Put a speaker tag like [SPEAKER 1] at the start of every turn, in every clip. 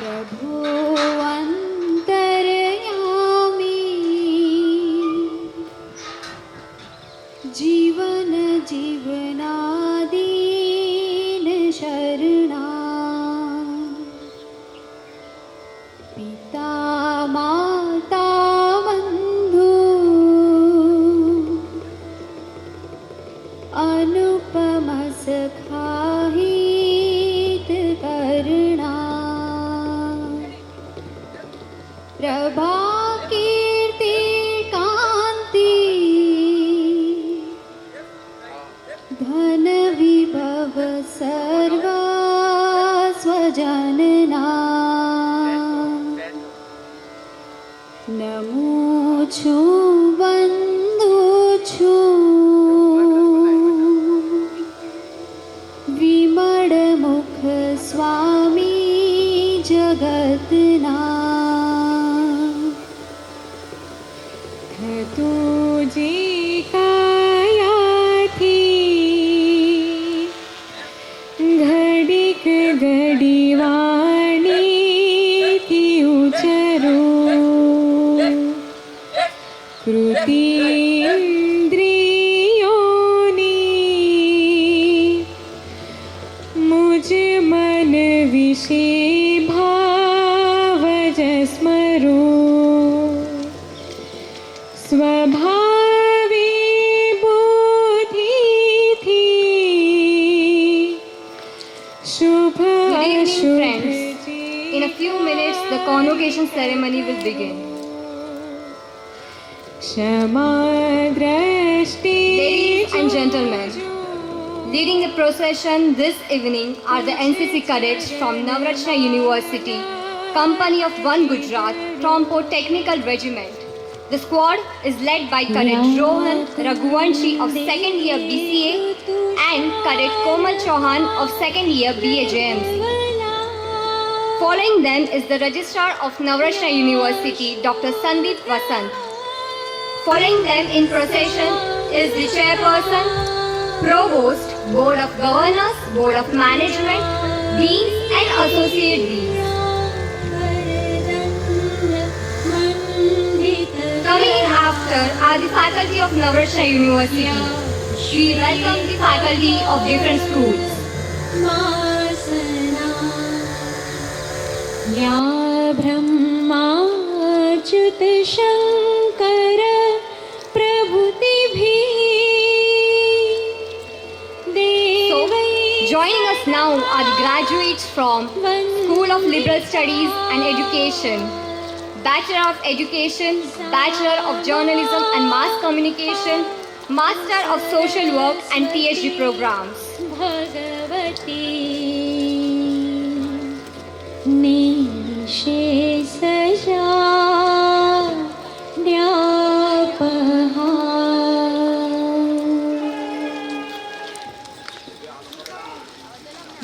[SPEAKER 1] प्रभो अंतर्यामी जीवन जीवनादीन शरणा पिता माता बंधु अनुपम सखा हित करुणा प्रभा कीर्ति कांति धन विभव सर्वा स्वजनना नमो छु बंधु छु विमळ मुख स्वामी जगतना तुझी कायाथी घडीक घडी वाणी ती उचरू कृती इंद्रियोनी मुझ मन विषे भाव जस्मरू स्वभावी बुद्धि थी शुभ अशुभ।
[SPEAKER 2] In a few minutes, the convocation ceremony will begin.
[SPEAKER 1] क्षमा दृष्टि
[SPEAKER 2] Ladies and gentlemen, leading the procession this evening are the NCC cadets from Navrachana University, Company of 1 Gujarat, Trompo Technical Regiment. The squad is led by Cadet Rohan Raghuvanshi of 2nd year BCA and Cadet Komal Chauhan of 2nd year BAJMC. Following them is the Registrar of Navrachana University, Dr. Sandeep Vasant. Following them in procession is the Chairperson, Provost, Board of Governors, Board of Management, Deans and Associate Deans. Coming in after are the faculty of Navrachana University. We welcome the faculty of different schools.
[SPEAKER 1] या ब्रह्माच्युत शंकर प्रभुति भी
[SPEAKER 2] So, joining us now are the graduates from School of Liberal Studies and Education, Bachelor of Education, Bachelor of Journalism and Mass Communication, Master of Social Work and PhD programs.
[SPEAKER 1] Bhagwati निशेष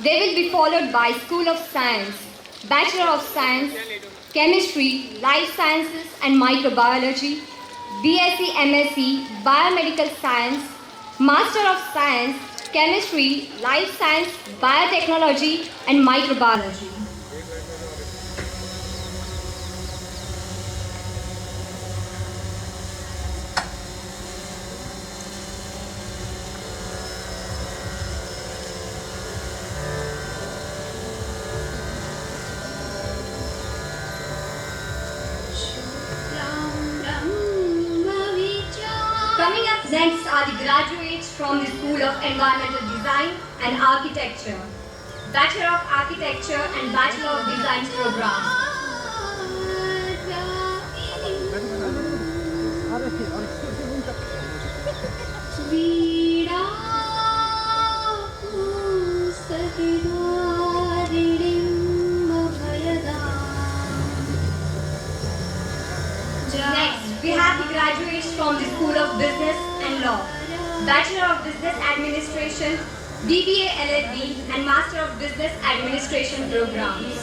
[SPEAKER 2] They will be followed by School of Science, Bachelor of Science, Chemistry, Life Sciences and Microbiology, BSc MSc, Biomedical Science, Master of Science, Chemistry, Life Science, Biotechnology and Microbiology. Coming up next are the graduates from the School of Environmental Design and Architecture, Bachelor of Architecture and Bachelor of Design programs. Next, we have the graduates from the School of Business and Law, Bachelor of Business Administration, BBA LLB and Master of Business Administration programs.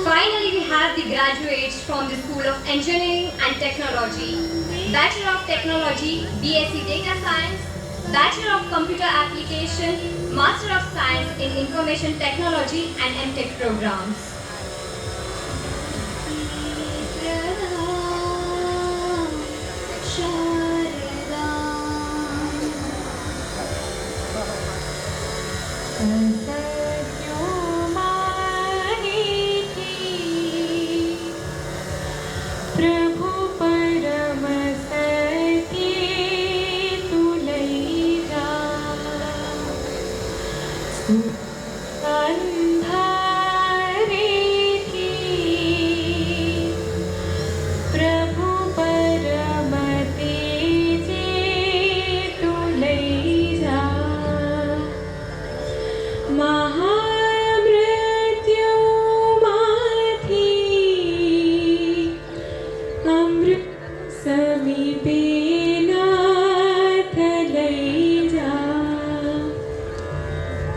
[SPEAKER 2] Finally, we have the graduates from the School of Engineering and Technology, Bachelor of Technology, BSc Data Science, Bachelor of Computer Application, Master of Science in Information Technology and MTech programs.
[SPEAKER 1] प्रभु परम सत्य तू लई जा अंधारे थी प्रभु परम तेजे तू लई जा महामृत्यु माथी अमृत समीपे नाथ लई जा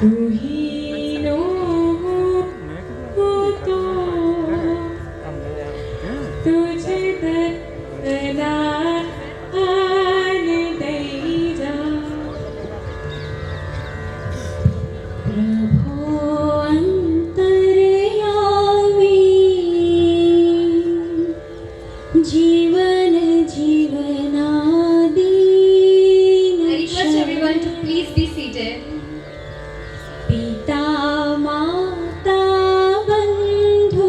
[SPEAKER 1] तू ही नो हो तो तुझ दर्शन दई जा प्रभो अंतर्यामी जीवन जीवनादि
[SPEAKER 2] I request everyone to please be seated.
[SPEAKER 1] पिता माता बंधु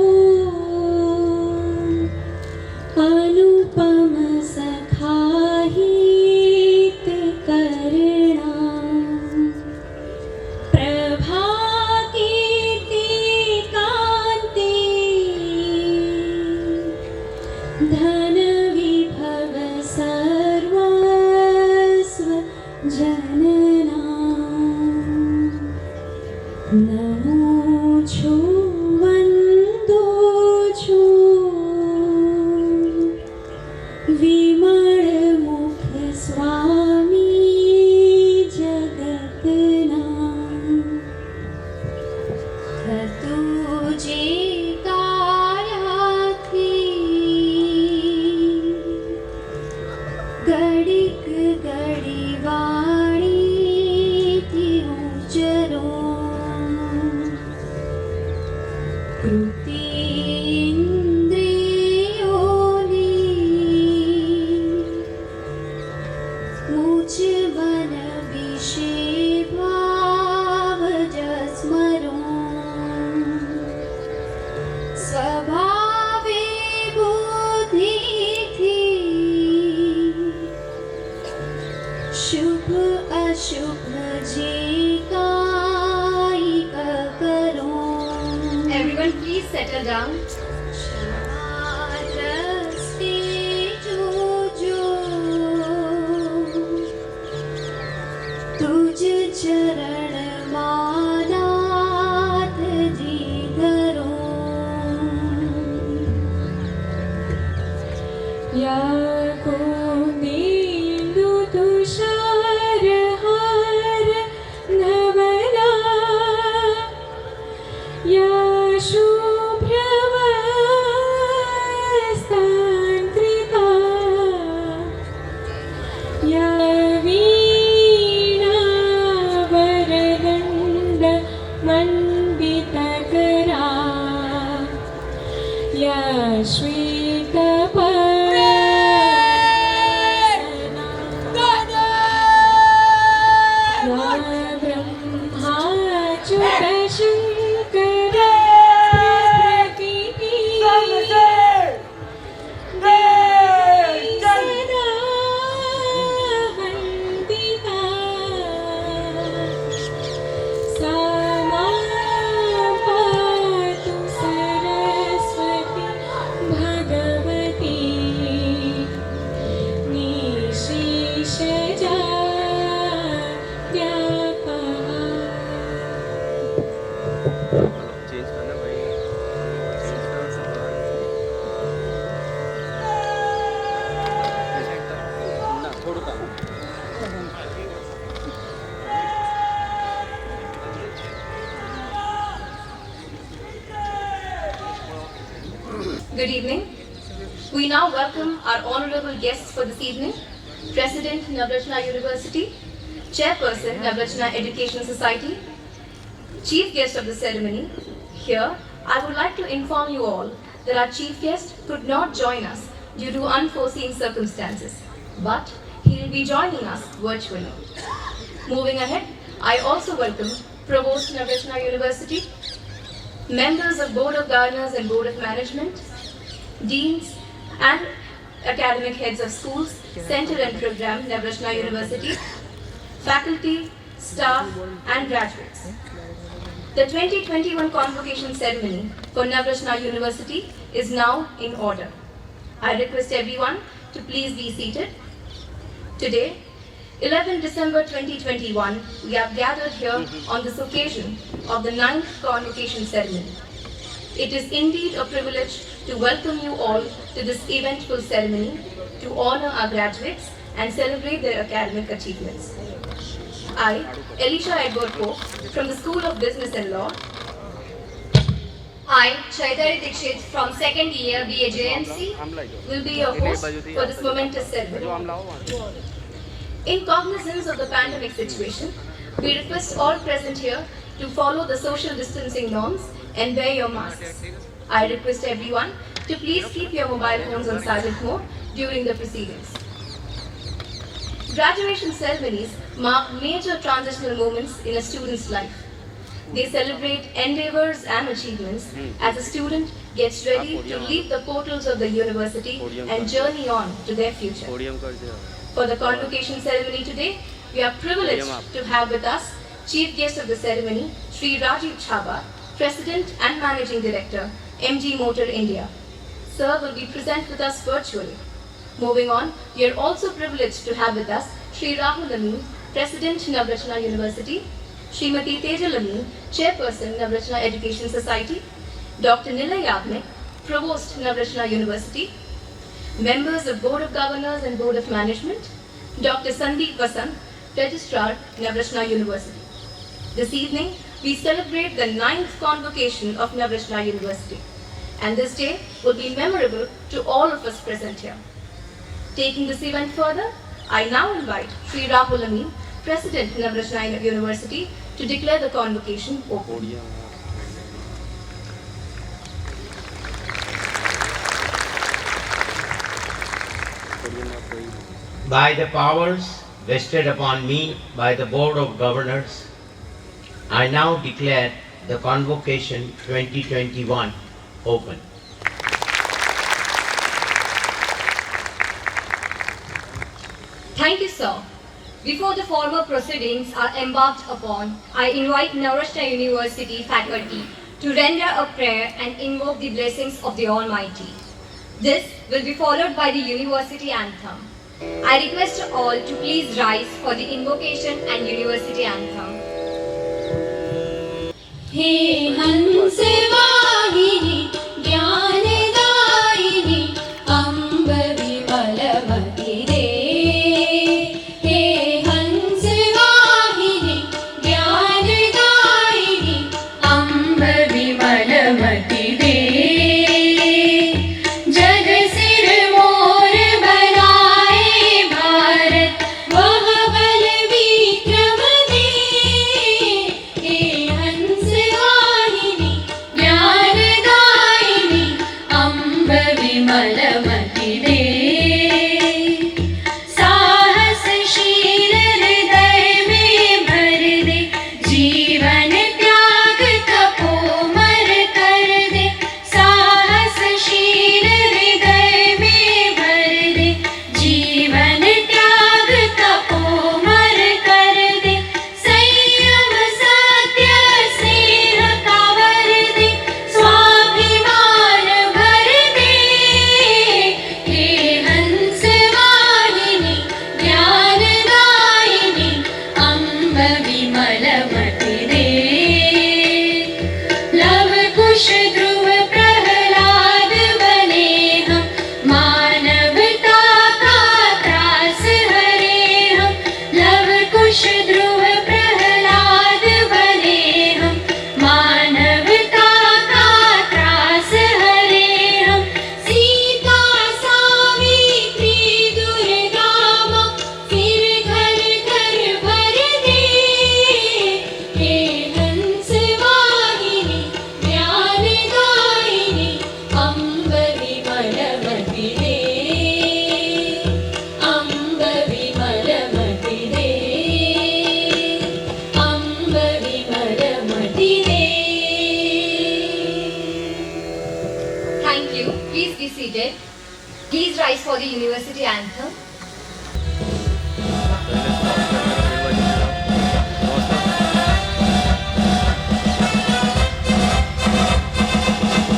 [SPEAKER 1] अनुपम सखा हित करना प्रभा कीर्ति कांति धन विभव सर्वस्व जनना नमो छु वंदो छु विमल मुख स्वामी जगतना तुझे कायाथी घड़ीक घड़ी वाणी थी उचरो कृति इंद्रियोनी मुझ मन विषे भाव जस्मरो स्वभावे बुद्धि थी शुभ अशुभ जी काई करो
[SPEAKER 2] Everyone please settle down.
[SPEAKER 1] दृष्टि जो तुझ चरण मानाथ जी धरो या को नींदु तुषार हार नवला या शुभ्रवस्तान्त्रिता या वीणा वरदण्ड मण्डितकरा या श्वेतपत्र
[SPEAKER 3] Good evening. We now welcome our honorable guests for this evening, President Navrachana University, Chairperson Navrachana Education Society, Chief Guest of the ceremony. Here, I would like to inform you all that our Chief Guest could not join us due to unforeseen circumstances, but he will be joining us virtually. Moving ahead, I also welcome Provost Navrachana University, members of Board of Governors and Board of Management, deans and academic heads of schools, center and program, Navrachana University, faculty, staff and graduates. The 2021 Convocation ceremony for Navrachana University is now in order. I request everyone to please be seated. Today, 11 December 2021, we have gathered here on this occasion of the 9th Convocation ceremony. It is indeed a privilege to welcome you all to this eventful ceremony to honor our graduates and celebrate their academic achievements. I, Elisha Edward Pope, from the School of Business and Law.
[SPEAKER 2] I, Chaitanya Dikshit from 2nd year BA JMC,
[SPEAKER 3] will be your host for this momentous ceremony. In cognizance of the pandemic situation, we request all present here to follow the social distancing norms and wear your masks. I request everyone to please keep your mobile phones on silent mode during the proceedings. Graduation ceremonies mark major transitional moments in a student's life. They celebrate endeavors and achievements as a student gets ready to leave the portals of the university and journey on to their future. For the convocation ceremony today, we are privileged to have with us Chief Guest of the ceremony, Sri Rajiv Chhabra, President and Managing Director, MG Motor India. Sir will be present with us virtually. Moving on, we are also privileged to have with us Sri Rahul Amin, President Navrachana University, Srimati Tejal Amin, Chairperson Navrachana Education Society, Dr. Nilay Yagnik, Provost Navrachana University, members of Board of Governors and Board of Management, Dr. Sandeep Vasant, Registrar, Navrachana University. This evening, we celebrate the 9th Convocation of Navrachana University, and this day will be memorable to all of us present here. Taking this event further, I now invite Sri Rahul Amin, President Navrachana University, to declare the convocation open.
[SPEAKER 4] By the powers vested upon me by the Board of Governors, I now declare the Convocation 2021 open.
[SPEAKER 2] Thank you, sir. Before the formal proceedings are embarked upon, I invite Navrachana University faculty to render a prayer and invoke the blessings of the Almighty. This will be followed by the University Anthem. I request all to please rise for the invocation and University Anthem.
[SPEAKER 1] हे हंस वाहिनी ज्ञानदायिनी अम्ब विमलमति दे हे हंस वाहिनी ज्ञानदायिनी अम्ब विमलमति दे जग सिर मोर बनाए भारत वह बल विक्रम दे हे हंस वाहिनी ज्ञानदायिनी
[SPEAKER 2] the anthem.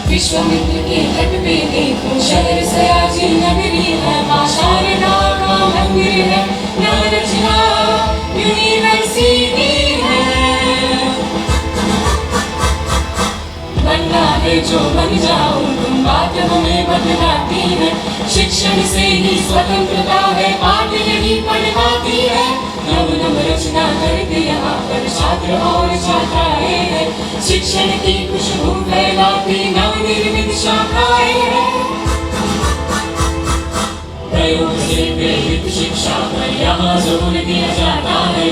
[SPEAKER 1] विश्वामित्र के तट पे देखो शहर सयाजी नगरी है माँ शारदा का मंदिर है नवरचना यूनिवर्सिटी है बनना है जो बन जाओ तुम बात हमें बदलाती है शिक्षण से ही स्वतंत्रता है बात यही पढ़ाती है नवरचना करके यहाँ पर छात्र और छात्राएं हैं शिक्षण की खुशबू फैलाती नवनिर्मित शाखाएं हैं प्रयोग से प्रेरित शिक्षा पर यहाँ जोर दिया जाता है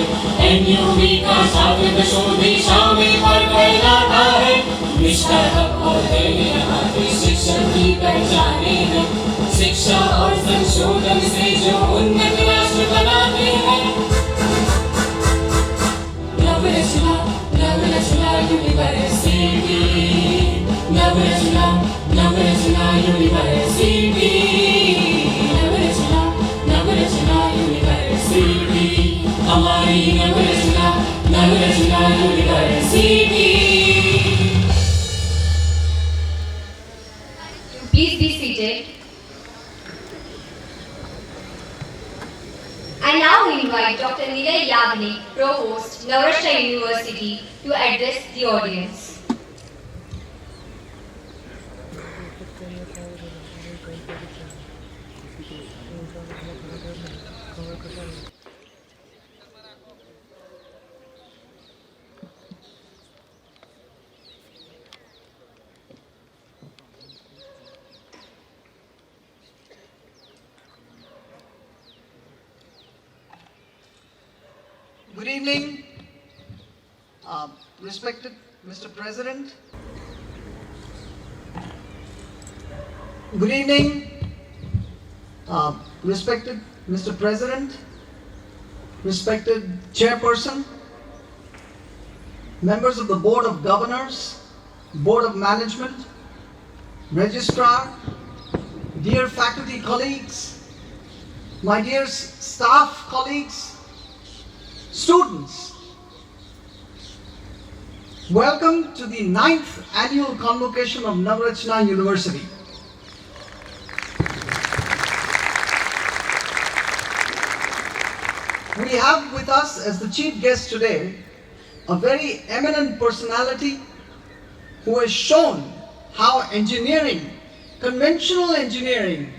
[SPEAKER 1] NUV का छात्र दशों दिशाओं में पर फैलाता है निष्ठा और धैर्य यहाँ की शिक्षण की पहचाने हैं शिक्षा और संशोधन से जो उन्नत राष्ट्र बनाते हैं Navrachana University Navrachana University Navrachana University हमारी Navrachana University
[SPEAKER 2] Please be seated. I now invite Dr. Nilay Yagnik, Provost, Navrachana University, to address the audience.
[SPEAKER 5] Good evening, respected Mr. President. Good evening, respected Mr. President, respected Chairperson, members of the Board of Governors, Board of Management, Registrar, dear faculty colleagues, my dear staff colleagues, students, welcome to the 9th annual convocation of Navrachana University. We have with us as the chief guest today a very eminent personality who has shown how engineering, conventional engineering,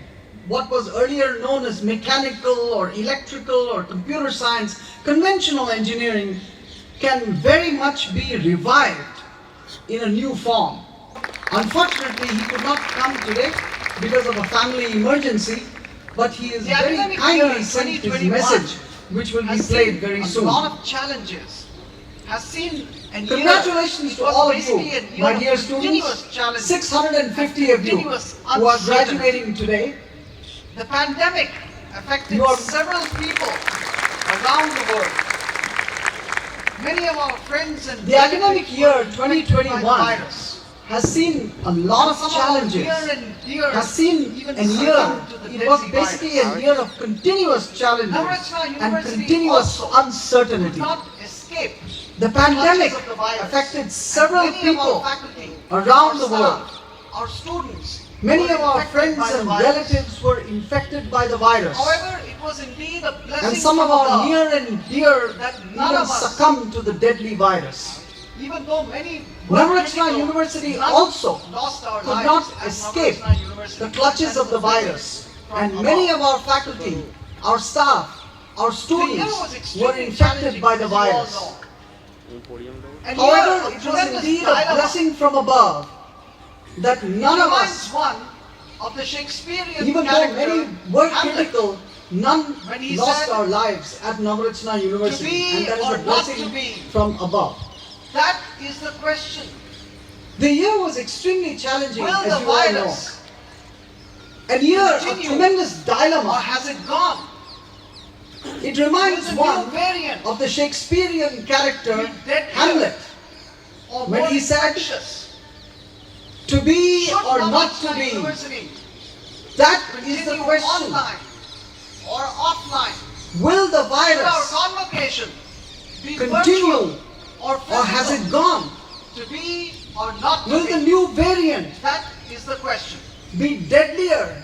[SPEAKER 5] what was earlier known as mechanical or electrical or computer science, conventional engineering can very much be revived in a new form. Unfortunately, he could not come today because of a family emergency, but he is very kindly sent his message, which will be played very soon.
[SPEAKER 6] A lot of challenges. Has seen and
[SPEAKER 5] Congratulations to all of you, my dear students, 650 of you who are graduating today.
[SPEAKER 6] The pandemic affected several people around the world. Many of our friends and
[SPEAKER 5] the academic year 2021 has seen a lot of challenges, has seen a year, it was basically a year of continuous challenges and continuous uncertainty. The pandemic affected several people around the world.
[SPEAKER 6] Our students.
[SPEAKER 5] Many of our friends and relatives were infected by the virus.
[SPEAKER 6] However, it was indeed a blessing
[SPEAKER 5] And some of our near and dear
[SPEAKER 6] that none
[SPEAKER 5] even
[SPEAKER 6] of us
[SPEAKER 5] succumbed to the deadly virus.
[SPEAKER 6] Even though many
[SPEAKER 5] Navrachana University also
[SPEAKER 6] lost our
[SPEAKER 5] could
[SPEAKER 6] lives
[SPEAKER 5] not
[SPEAKER 6] at
[SPEAKER 5] escape
[SPEAKER 6] Navrachana University.
[SPEAKER 5] the clutches of the virus. And many of our faculty, our staff, our students were infected by the virus.
[SPEAKER 6] And
[SPEAKER 5] However,
[SPEAKER 6] here,
[SPEAKER 5] it was indeed a blessing from above that none of us,
[SPEAKER 6] one of the Shakespearean
[SPEAKER 5] even though
[SPEAKER 6] character,
[SPEAKER 5] many were
[SPEAKER 6] Hamlet,
[SPEAKER 5] critical, none
[SPEAKER 6] when he
[SPEAKER 5] lost
[SPEAKER 6] said,
[SPEAKER 5] our lives at Navrachana University.
[SPEAKER 6] be
[SPEAKER 5] And that is
[SPEAKER 6] or
[SPEAKER 5] a
[SPEAKER 6] not
[SPEAKER 5] blessing
[SPEAKER 6] to be.
[SPEAKER 5] from above.
[SPEAKER 6] That is the question.
[SPEAKER 5] The year was extremely challenging,
[SPEAKER 6] Will
[SPEAKER 5] as
[SPEAKER 6] the
[SPEAKER 5] you all know.
[SPEAKER 6] virus
[SPEAKER 5] A year of
[SPEAKER 6] continue,
[SPEAKER 5] tremendous
[SPEAKER 6] or
[SPEAKER 5] dilemma.
[SPEAKER 6] has it gone?
[SPEAKER 5] It reminds
[SPEAKER 6] Will the
[SPEAKER 5] one
[SPEAKER 6] new variant
[SPEAKER 5] of the Shakespearean character
[SPEAKER 6] be deadlier
[SPEAKER 5] Hamlet,
[SPEAKER 6] or
[SPEAKER 5] when
[SPEAKER 6] more
[SPEAKER 5] he said,
[SPEAKER 6] infectious?
[SPEAKER 5] to be
[SPEAKER 6] Should
[SPEAKER 5] or not to
[SPEAKER 6] Navrachana
[SPEAKER 5] be.
[SPEAKER 6] University
[SPEAKER 5] That is the
[SPEAKER 6] continue
[SPEAKER 5] question.
[SPEAKER 6] online
[SPEAKER 5] Will the
[SPEAKER 6] Should our
[SPEAKER 5] virus
[SPEAKER 6] convocation be
[SPEAKER 5] continue
[SPEAKER 6] virtual or
[SPEAKER 5] or has it
[SPEAKER 6] physical?
[SPEAKER 5] gone?
[SPEAKER 6] To be or not to
[SPEAKER 5] Will the
[SPEAKER 6] be?
[SPEAKER 5] new variant
[SPEAKER 6] That is the question.
[SPEAKER 5] be deadlier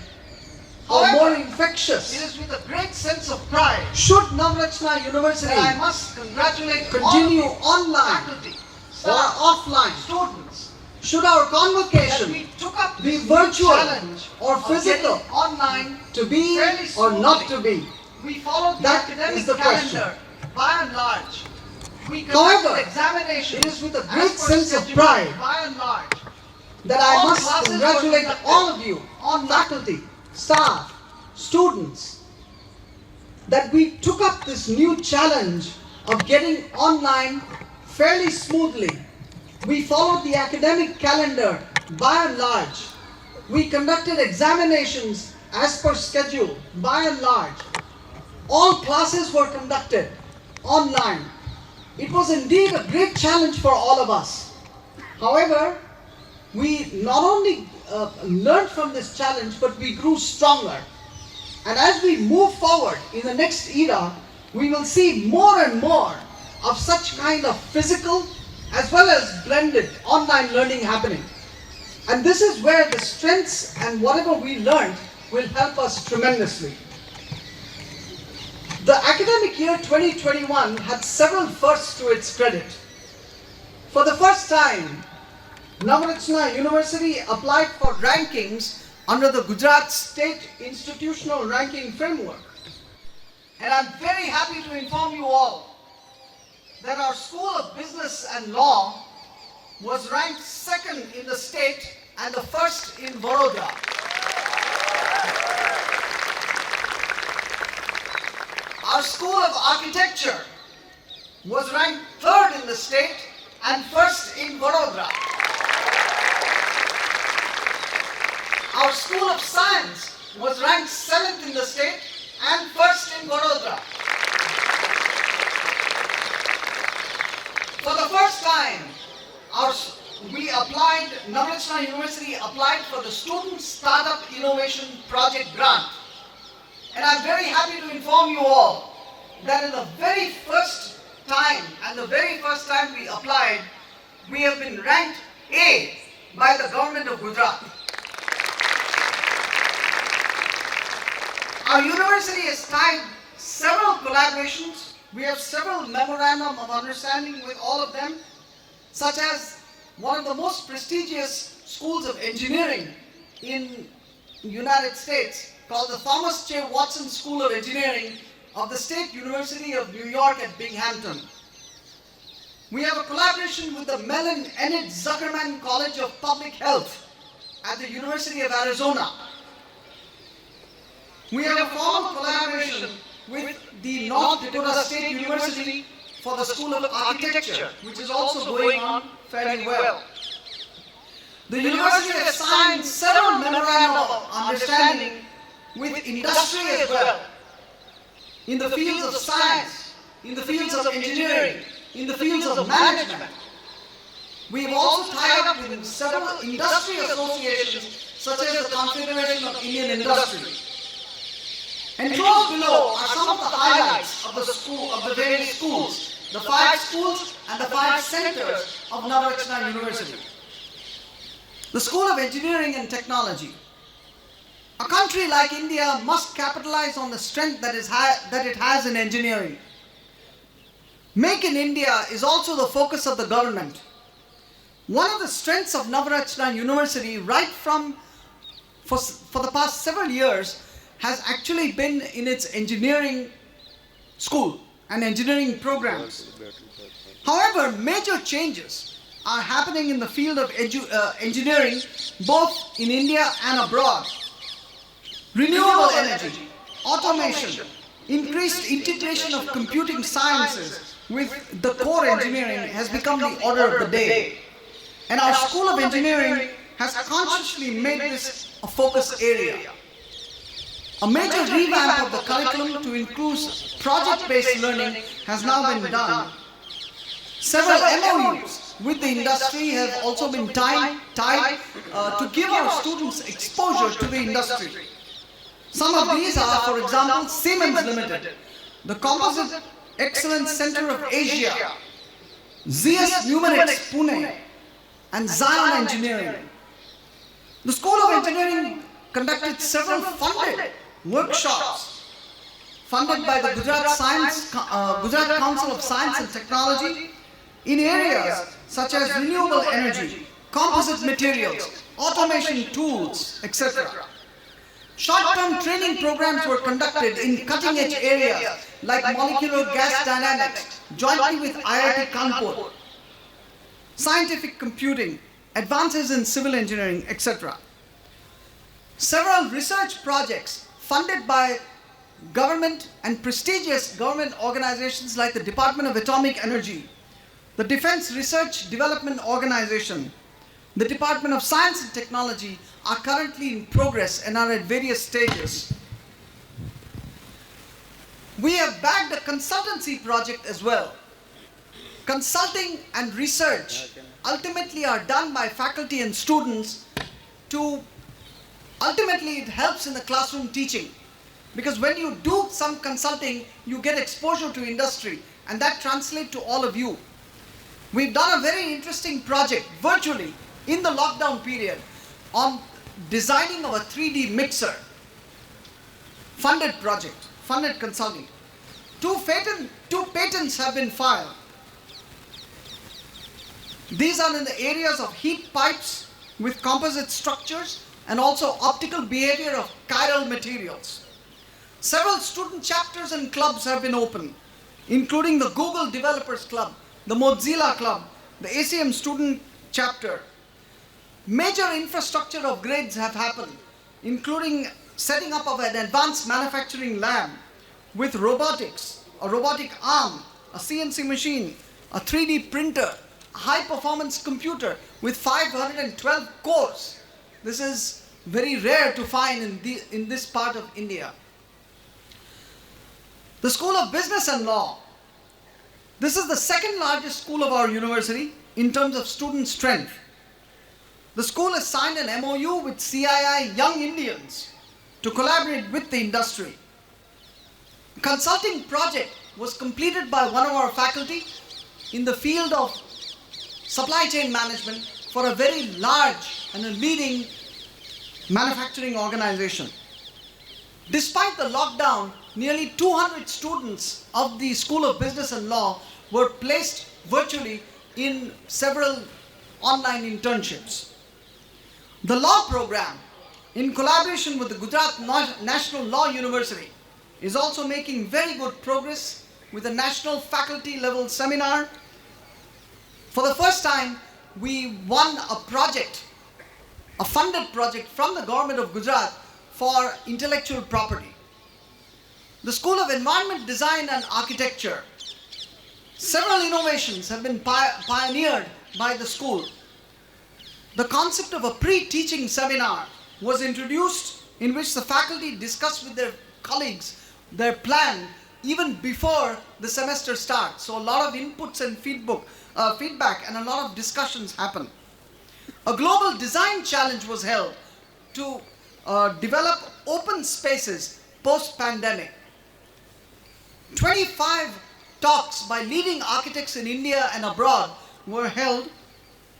[SPEAKER 5] or
[SPEAKER 6] However,
[SPEAKER 5] more
[SPEAKER 6] It
[SPEAKER 5] infectious?
[SPEAKER 6] is with a great sense of pride
[SPEAKER 5] Should Navrachana University
[SPEAKER 6] that I must congratulate
[SPEAKER 5] continue
[SPEAKER 6] all the
[SPEAKER 5] online
[SPEAKER 6] faculty,
[SPEAKER 5] or
[SPEAKER 6] staff,
[SPEAKER 5] offline?
[SPEAKER 6] students,
[SPEAKER 5] Should our
[SPEAKER 6] that
[SPEAKER 5] convocation
[SPEAKER 6] we took up
[SPEAKER 5] be
[SPEAKER 6] this
[SPEAKER 5] virtual
[SPEAKER 6] challenge
[SPEAKER 5] or
[SPEAKER 6] of
[SPEAKER 5] physical?
[SPEAKER 6] getting online.
[SPEAKER 5] To be
[SPEAKER 6] Fairly
[SPEAKER 5] or not to
[SPEAKER 6] smoothly.
[SPEAKER 5] be?
[SPEAKER 6] We followed the
[SPEAKER 5] That
[SPEAKER 6] academic
[SPEAKER 5] is the question.
[SPEAKER 6] calendar by and large. We
[SPEAKER 5] However,
[SPEAKER 6] conducted examinations
[SPEAKER 5] it is with a
[SPEAKER 6] as
[SPEAKER 5] great
[SPEAKER 6] per
[SPEAKER 5] sense of
[SPEAKER 6] schedule
[SPEAKER 5] pride
[SPEAKER 6] by and large.
[SPEAKER 5] That I
[SPEAKER 6] All
[SPEAKER 5] must
[SPEAKER 6] classes were
[SPEAKER 5] congratulate
[SPEAKER 6] conducted
[SPEAKER 5] all of you,
[SPEAKER 6] online.
[SPEAKER 5] faculty, staff, students, that we took up this new challenge of getting online fairly smoothly. We followed the academic calendar by and large. We conducted examinations as per schedule by and large. All classes were conducted online. It was indeed a great challenge for all of us. However, we not only learned from this challenge, but we grew stronger. And as we move forward in the next era, we will see more and more of such kind of physical as well as blended online learning happening. And this is where the strengths and whatever we learned will help us tremendously. The academic year 2021 had several firsts to its credit. For the first time, Navrachana University applied for rankings under the Gujarat State Institutional Ranking Framework.
[SPEAKER 6] And I'm very happy to inform you all that our School of Business and Law was ranked second in the state and the first in Vadodara. Our School of Architecture was ranked third in the state and first in Vadodara. Our School of Science was ranked 7th in the state and first in Vadodara. For the first time, Navrachana University applied for the Student Startup Innovation Project Grant. And I'm very happy to inform you all that in the very first time we applied, we have been ranked A by the government of Gujarat. Our university has tied several collaborations. We have several memorandum of understanding with all of them, such as one of the most prestigious schools of engineering in the United States, called the Thomas J. Watson School of Engineering of the State University of New York at Binghamton. We have a collaboration with the Mellon Enid Zuckerman College of Public Health at the University of Arizona. We have a formal collaboration with the North Dakota State University for the School of Architecture, which is also going on fairly well. The university has signed several memorandum of understanding with industry as well, in the fields of science, in the fields of engineering, in the fields of management. We have also tied up with several industry associations such as the Confederation of Indian Industry. And close below are some of the highlights of the various schools, the 5 schools and the 5 centers of Navrachana University. The School of Engineering and Technology. A country like India must capitalize on the strength that it has in engineering. Make in India is also the focus of the government. One of the strengths of Navrachana University for the past several years has actually been in its engineering school and engineering programs. However, major changes are happening in the field of engineering both in India and abroad. Renewable energy, automation, increased integration of computing sciences with the core engineering has become the order of the day. And our School of Engineering has consciously made this a focus area. A major revamp of the curriculum to include project-based learning has now been done. Several MOUs with the industry have also been tied to give our students exposure to the industry. Some of these are, for example, Siemens Limited, the Composite Excellence Center of Asia, ZS Numerics Pune, and Zion Engineering. The School of Engineering conducted several funded workshops funded by the Gujarat Council of Science and Technology in areas such as renewable energy, composite materials, automation tools, etc. Short-term training programs were conducted in cutting-edge areas like molecular gas dynamics, jointly with IIT Kanpur, scientific computing, advances in civil engineering, etc. Several research projects funded by government and prestigious government organizations like the Department of Atomic Energy, the Defense Research Development Organization, the Department of Science and Technology are currently in progress and are at various stages. We have bagged a consultancy project as well. Consulting and research ultimately are done by faculty and students ultimately it helps in the classroom teaching. Because when you do some consulting, you get exposure to industry and that translates to all of you. We've done a very interesting project virtually in the lockdown period on designing of a 3D mixer. Funded project, funded consulting. Two patents have been filed. These are in the areas of heat pipes with composite structures and also optical behavior of chiral materials. Several student chapters and clubs have been opened, including the Google Developers Club, the Mozilla Club, the ACM Student Chapter. Major infrastructure upgrades have happened, including setting up of an advanced manufacturing lab with robotics, a robotic arm, a CNC machine, a 3D printer, a high-performance computer with 512 cores. This is very rare to find in this part of India. The School of Business and Law. This is the second largest school of our university in terms of student strength. The school has signed an MOU with CII Young Indians to collaborate with the industry. A consulting project was completed by one of our faculty in the field of supply chain management for a very large and a leading manufacturing organization. Despite the lockdown, nearly 200 students of the School of Business and Law were placed virtually in several online internships. The law program, in collaboration with the Gujarat National Law University, is also making very good progress with a national faculty level seminar. For the first time, we won a project, a funded project from the government of Gujarat for intellectual property. The School of Environment Design and Architecture. Several innovations have been pioneered by the school. The concept of a pre-teaching seminar was introduced in which the faculty discussed with their colleagues their plan even before the semester starts. So a lot of inputs and feedback and a lot of discussions happen. A global design challenge was held to develop open spaces post-pandemic. 25 talks by leading architects in India and abroad were held,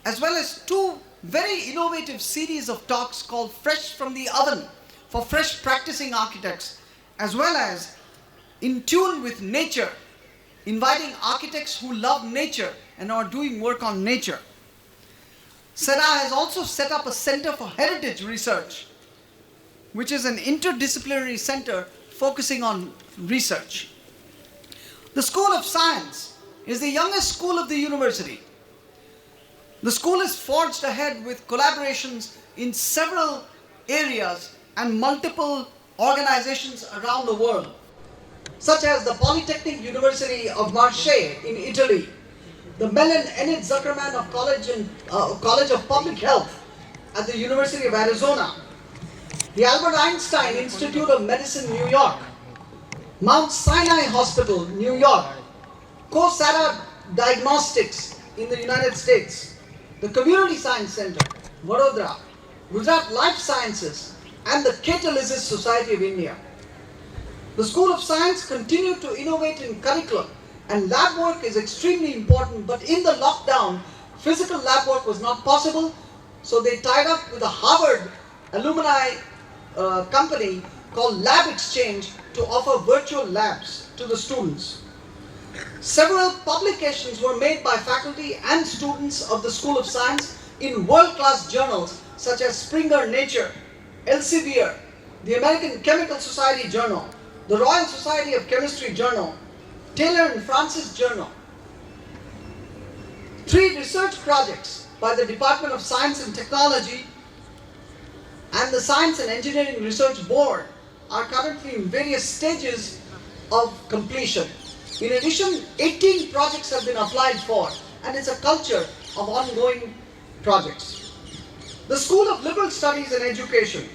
[SPEAKER 6] as well as 2 very innovative series of talks called Fresh from the Oven for fresh practicing architects, as well as In Tune with Nature, inviting architects who love nature and are doing work on nature. SEDA has also set up a Center for Heritage Research, which is an interdisciplinary center focusing on research. The School of Science is the youngest school of the university. The school is forged ahead with collaborations in several areas and multiple organizations around the world, such as the Polytechnic University of Marseille in Italy, the Mellon Enid Zuckerman of College of Public Health at the University of Arizona, the Albert Einstein Institute of Medicine, New York, Mount Sinai Hospital, New York, CoSARA Diagnostics in the United States, the Community Science Center, Vadodara, Gujarat Life Sciences, and the Catalysis Society of India.
[SPEAKER 5] The School of Science continued to innovate in curriculum, and lab work is extremely important, but in the lockdown, physical lab work was not possible, so they tied up with a Harvard alumni company called Lab Exchange to offer virtual labs to the students. Several publications were made by faculty and students of the School of Science in world-class journals such as Springer Nature, Elsevier, the American Chemical Society Journal, the Royal Society of Chemistry Journal, Taylor and Francis Journal. 3 research projects by the Department of Science and Technology and the Science and Engineering Research Board are currently in various stages of completion. In addition, 18 projects have been applied for, and it's a culture of ongoing projects. The School of Liberal Studies and Education.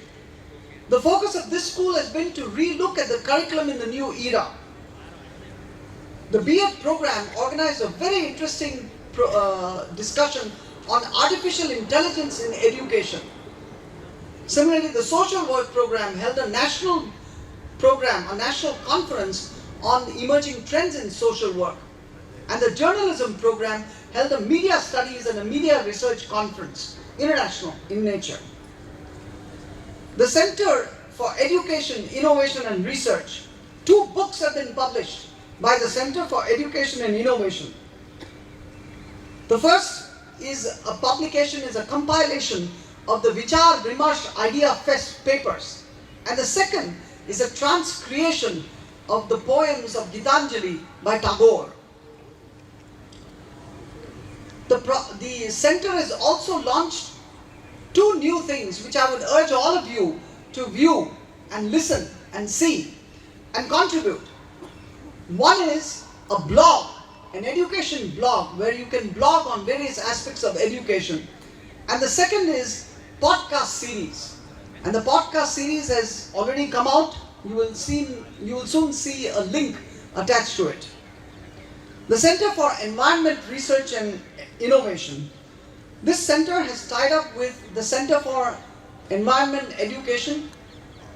[SPEAKER 5] The focus of this school has been to re-look at the curriculum in the new era. The B.Ed program organized a very interesting discussion on artificial intelligence in education. Similarly, the social work program held a national conference on emerging trends in social work. And the journalism program held a media studies and a media research conference, international in nature. The Center for Education, Innovation and Research. 2 books have been published by the Center for Education and Innovation. The first is a compilation of the Vichar Vimarsh Idea Fest papers. And the second is a transcreation of the poems of Gitanjali by Tagore. The center has also launched 2 new things which I would urge all of you to view and listen and see and contribute. One is a blog, an education blog where you can blog on various aspects of education. And the second is podcast series. And the podcast series has already come out. You will soon see a link attached to it. The Center for Environment Research and Innovation. This center has tied up with the Center for Environment Education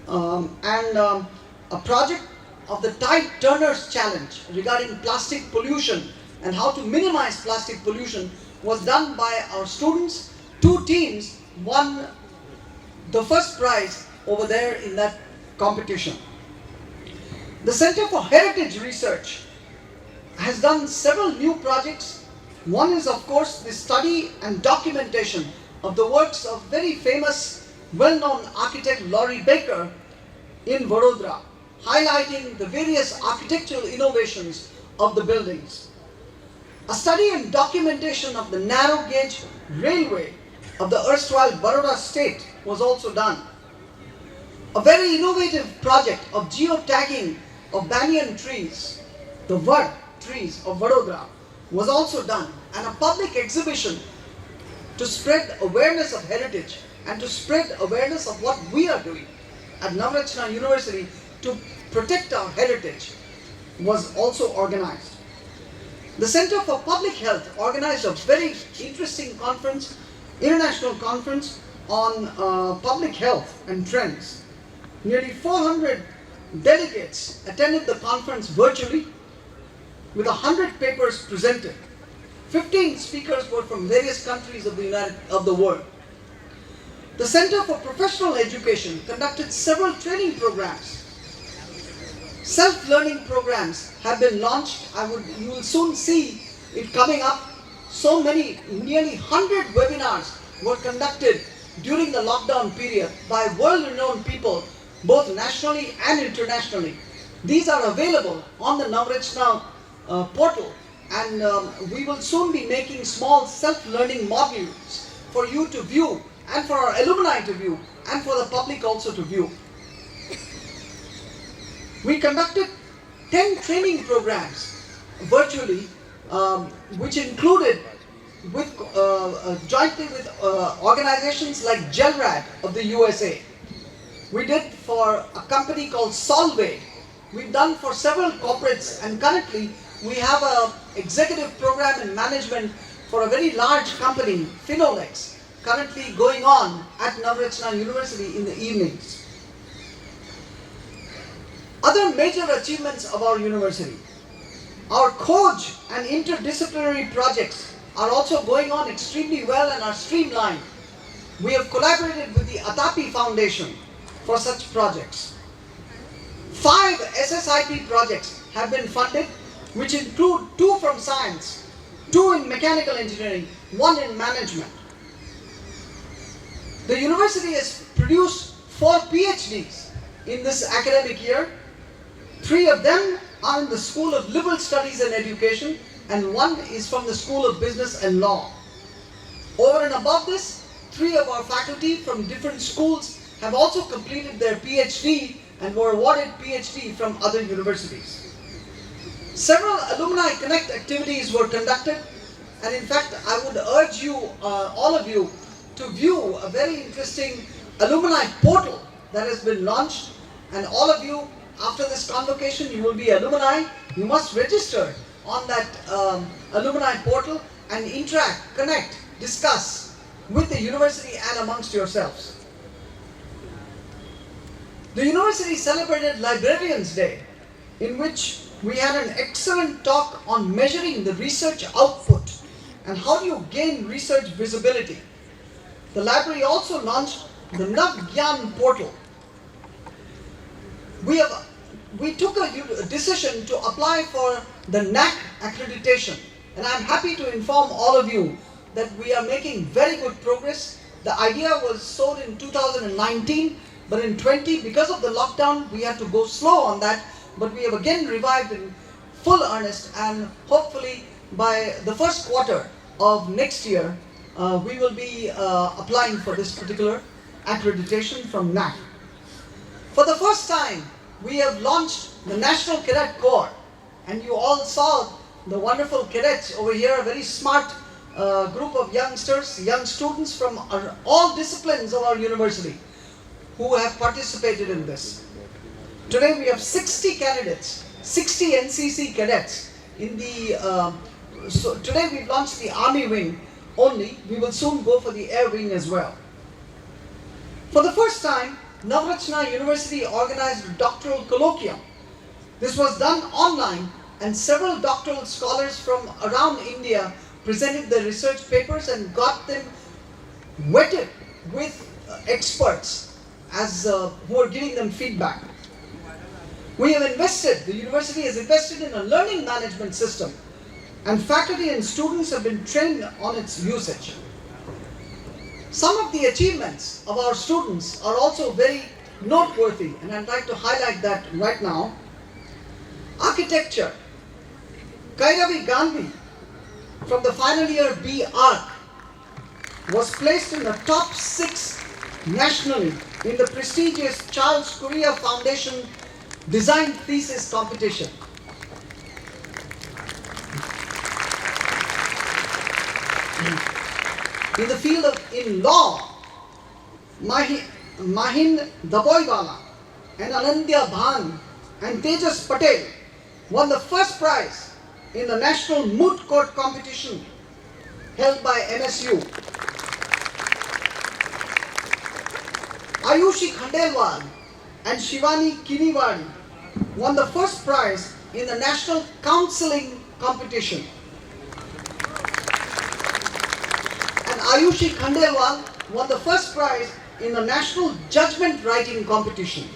[SPEAKER 5] and a project of the Tide Turners Challenge regarding plastic pollution and how to minimize plastic pollution was done by our students. 2 teams won the first prize over there in that competition. The Center for Heritage Research has done several new projects. One is, of course, the study and documentation of the works of very famous, well-known architect Laurie Baker in Vadodara, highlighting the various architectural innovations of the buildings. A study and documentation of the narrow gauge railway of the erstwhile Baroda state was also done. A very innovative project of geotagging of banyan trees, the Vad trees of Vadodara, was also done, and a public exhibition to spread awareness of heritage and to spread awareness of what we are doing at Navrachana University to protect our heritage was also organized. The Center for Public Health organized a very interesting conference, international conference on public health and trends. Nearly 400 delegates attended the conference virtually with 100 papers presented. 15 speakers were from various countries of the world. The Center for Professional Education conducted several training programs. Self-learning programs have been launched. You will soon see it coming up. So many, nearly 100 webinars were conducted during the lockdown period by world-renowned people, both nationally and internationally. These are available on the Navrachana portal, and we will soon be making small self-learning modules for you to view, and for our alumni to view, and for the public also to view. We conducted 10 training programs virtually, which included jointly with organizations like GELRAD of the USA. We did for a company called Solvay. We've done for several corporates, and currently we have an executive program in management for a very large company, Finolex, currently going on at Navrachana University in the evenings. Other major achievements of our university. Our Khoj and interdisciplinary projects are also going on extremely well and are streamlined. We have collaborated with the Atapi Foundation for such projects. 5 SSIP projects have been funded, which include 2 from science, 2 in mechanical engineering, 1 in management. The university has produced 4 PhDs in this academic year. 3 of them are in the School of Liberal Studies and Education, and 1 is from the School of Business and Law. Over and above this, 3 of our faculty from different schools have also completed their PhD and were awarded PhD from other universities. Several Alumni Connect activities were conducted, and in fact I would urge you, all of you, to view a very interesting alumni portal that has been launched, and all of you, after this convocation, you will be alumni. You must register on that alumni portal and interact, connect, discuss with the university and amongst yourselves. The university celebrated Librarians Day, in which we had an excellent talk on measuring the research output and how do you gain research visibility. The library also launched the Navgyan portal. We took a decision to apply for the NAC accreditation, and I'm happy to inform all of you that we are making very good progress. The idea was sold in 2019, but in 20, because of the lockdown, we had to go slow on that, but we have again revived in full earnest, and hopefully by the first quarter of next year, we will be applying for this particular accreditation from NAC. For the first time, we have launched the National Cadet Corps, and you all saw the wonderful cadets over here, a very smart group of youngsters, young students from all disciplines of our university who have participated in this. Today we have 60 candidates, 60 NCC cadets in the, so today we've launched the Army Wing only. We will soon go for the Air Wing as well. For the first time, Navrachana University organized a Doctoral Colloquium. This was done online, and several doctoral scholars from around India presented their research papers and got them vetted with experts as who are giving them feedback. We have invested, the university has invested in a learning management system, and faculty and students have been trained on its usage. Some of the achievements of our students are also very noteworthy, and I'd like to highlight that right now. Architecture. Kairavi Gandhi from the final year B Arc was placed in the top 6 nationally in the prestigious Charles Correa Foundation Design Thesis Competition. In the field of law, Mahin Daboiwala and Anandya Bhan and Tejas Patel won the first prize in the National Moot Court competition held by MSU. Ayushi Khandelwal and Shivani Kiniwadi won the first prize in the National Counseling competition. And Ayushi Khandelwal won the first prize in the National Judgment Writing competition.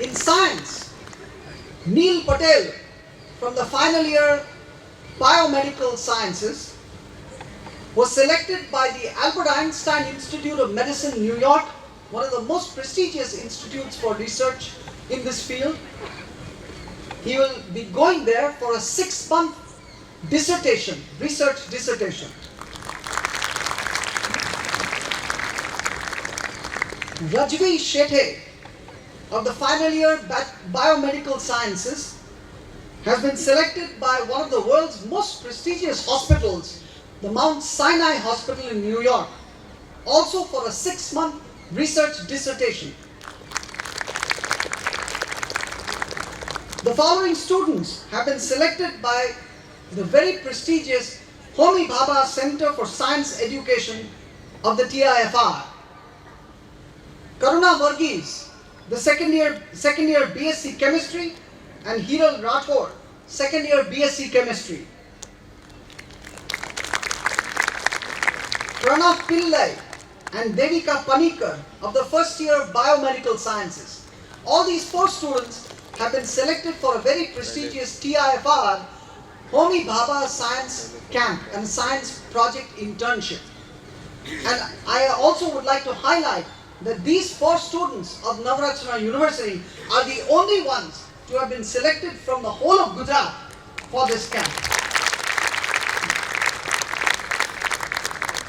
[SPEAKER 5] In science, Neil Patel from the final year Biomedical Sciences was selected by the Albert Einstein Institute of Medicine, New York, one of the most prestigious institutes for research in this field. He will be going there for a 6-month dissertation, research dissertation. Rajvi Shethe of the final year Biomedical Sciences has been selected by one of the world's most prestigious hospitals, the Mount Sinai Hospital in New York, also for a 6-month research dissertation. The following students have been selected by the very prestigious Homi Bhabha Center for Science Education of the TIFR. Karuna Varghese, the second year BSc Chemistry, and Hiral Rathore, second year BSc Chemistry. Pranav Pillai and Devika Panikar of the first year of Biomedical Sciences. All these 4 students have been selected for a very prestigious TIFR, Homi Bhabha Science Camp and Science Project Internship. And I also would like to highlight that these 4 students of Navrachana University are the only ones to have been selected from the whole of Gujarat for this camp.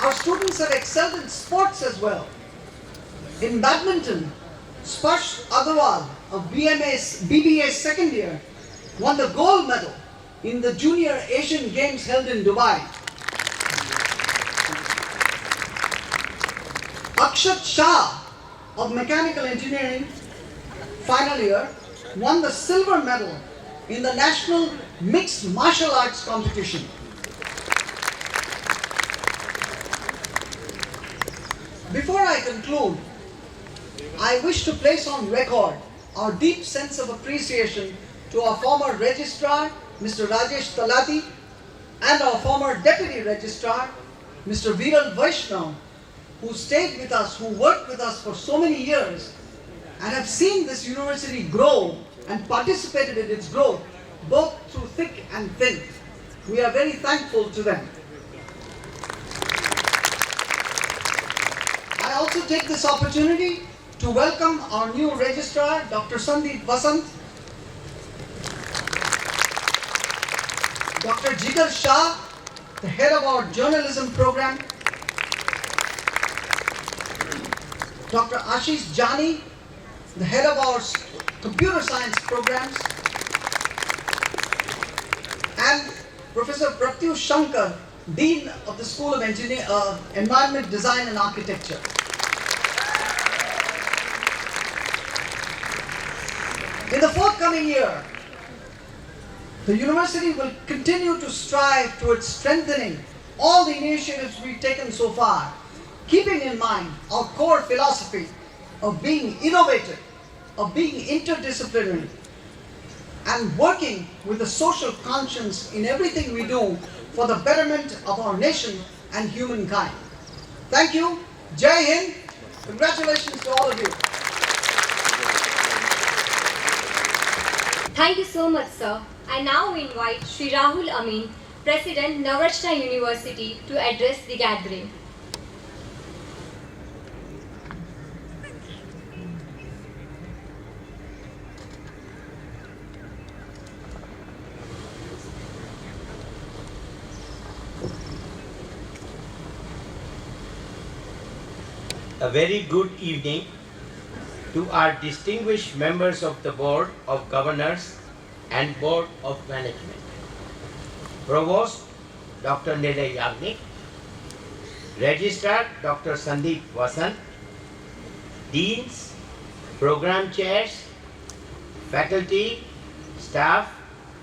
[SPEAKER 5] Our students have excelled in sports as well. In badminton, Sparsh Agarwal of BBA second year won the gold medal in the Junior Asian Games held in Dubai. Akshat Shah of Mechanical Engineering, final year, won the silver medal in the National Mixed Martial Arts Competition. Before I conclude, I wish to place on record our deep sense of appreciation to our former Registrar, Mr. Rajesh Talati, and our former Deputy Registrar, Mr. Viral Vaishnav, who stayed with us, who worked with us for so many years, and have seen this university grow and participated in its growth, both through thick and thin. We are very thankful to them. I also take this opportunity to welcome our new registrar, Dr. Sandeep Vasant, Dr. Jigar Shah, the head of our journalism program, Dr. Ashish Jani, the head of our computer science programs, and Professor Pratyush Shankar, Dean of the School of Environment Design and Architecture. In the forthcoming year, the university will continue to strive towards strengthening all the initiatives we've taken so far, keeping in mind our core philosophy of being innovative, of being interdisciplinary, and working with a social conscience in everything we do for the betterment of our nation and humankind. Thank you. Jai Hind. Congratulations to all of you.
[SPEAKER 2] Thank you so much, sir. I now invite Shri Rahul Amin, President, Navrachana University, to address the gathering.
[SPEAKER 4] A very good evening to our distinguished members of the Board of Governors and Board of Management. Provost Dr. Nilay Yagnik, Registrar Dr. Sandeep Vasant, Deans, Program Chairs, Faculty, Staff,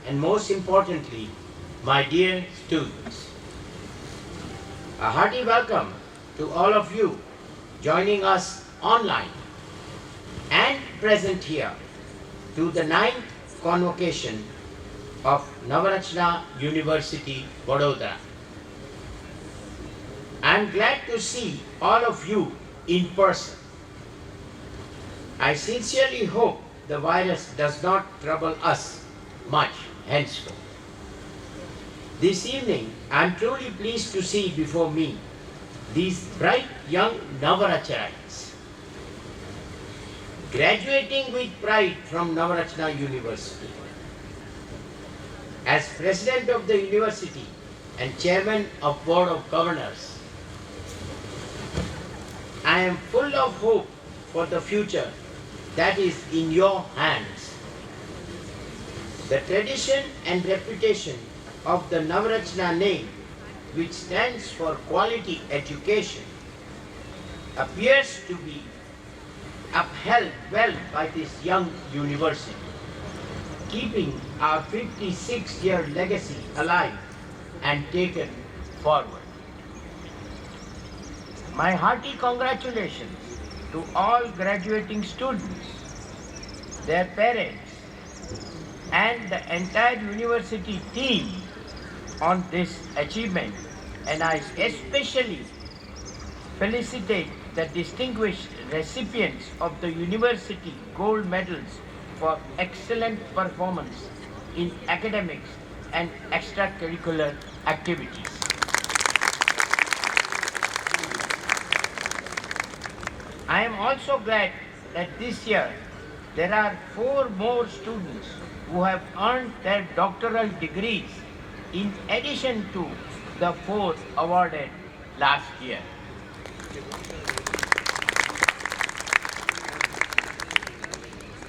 [SPEAKER 4] and most importantly, my dear students. A hearty welcome to all of you joining us online and present here to the 9th Convocation of Navrachana University, Vadodara. I am glad to see all of you in person. I sincerely hope the virus does not trouble us much henceforth. This evening, I am truly pleased to see before me these bright young Navrachanites graduating with pride from Navrachana University. As President of the University and Chairman of Board of Governors, I am full of hope for the future that is in your hands. The tradition and reputation of the Navrachana name, which stands for quality education, appears to be upheld well by this young university, keeping our 56-year legacy alive and taken forward. My hearty congratulations to all graduating students their parents, and the entire university team on this achievement, and I especially felicitate the distinguished recipients of the university gold medals for excellent performance in academics and extracurricular activities. I am also glad that this year there are 4 more students who have earned their doctoral degrees in addition to the 4 awarded last year.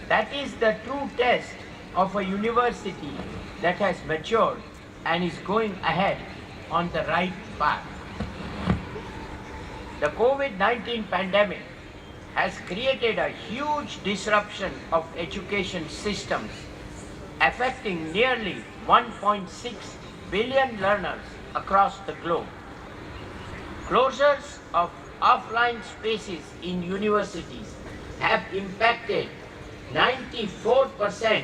[SPEAKER 4] That is the true test of a university that has matured and is going ahead on the right path. The COVID-19 pandemic has created a huge disruption of education systems, affecting nearly 1.6 billion learners across the globe. Closures of offline spaces in universities have impacted 94%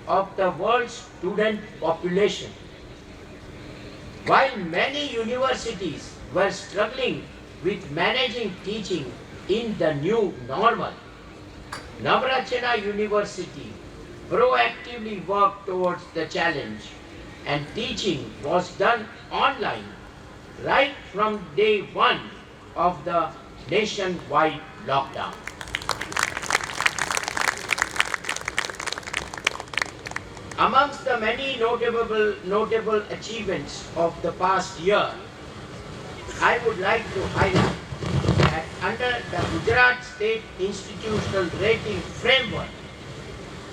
[SPEAKER 4] of the world's student population. While many universities were struggling with managing teaching in the new normal, Navrachana University proactively worked towards the challenge, and teaching was done online right from day 1 of the nationwide lockdown. Amongst the many notable achievements of the past year, I would like to highlight that under the Gujarat State Institutional Rating Framework,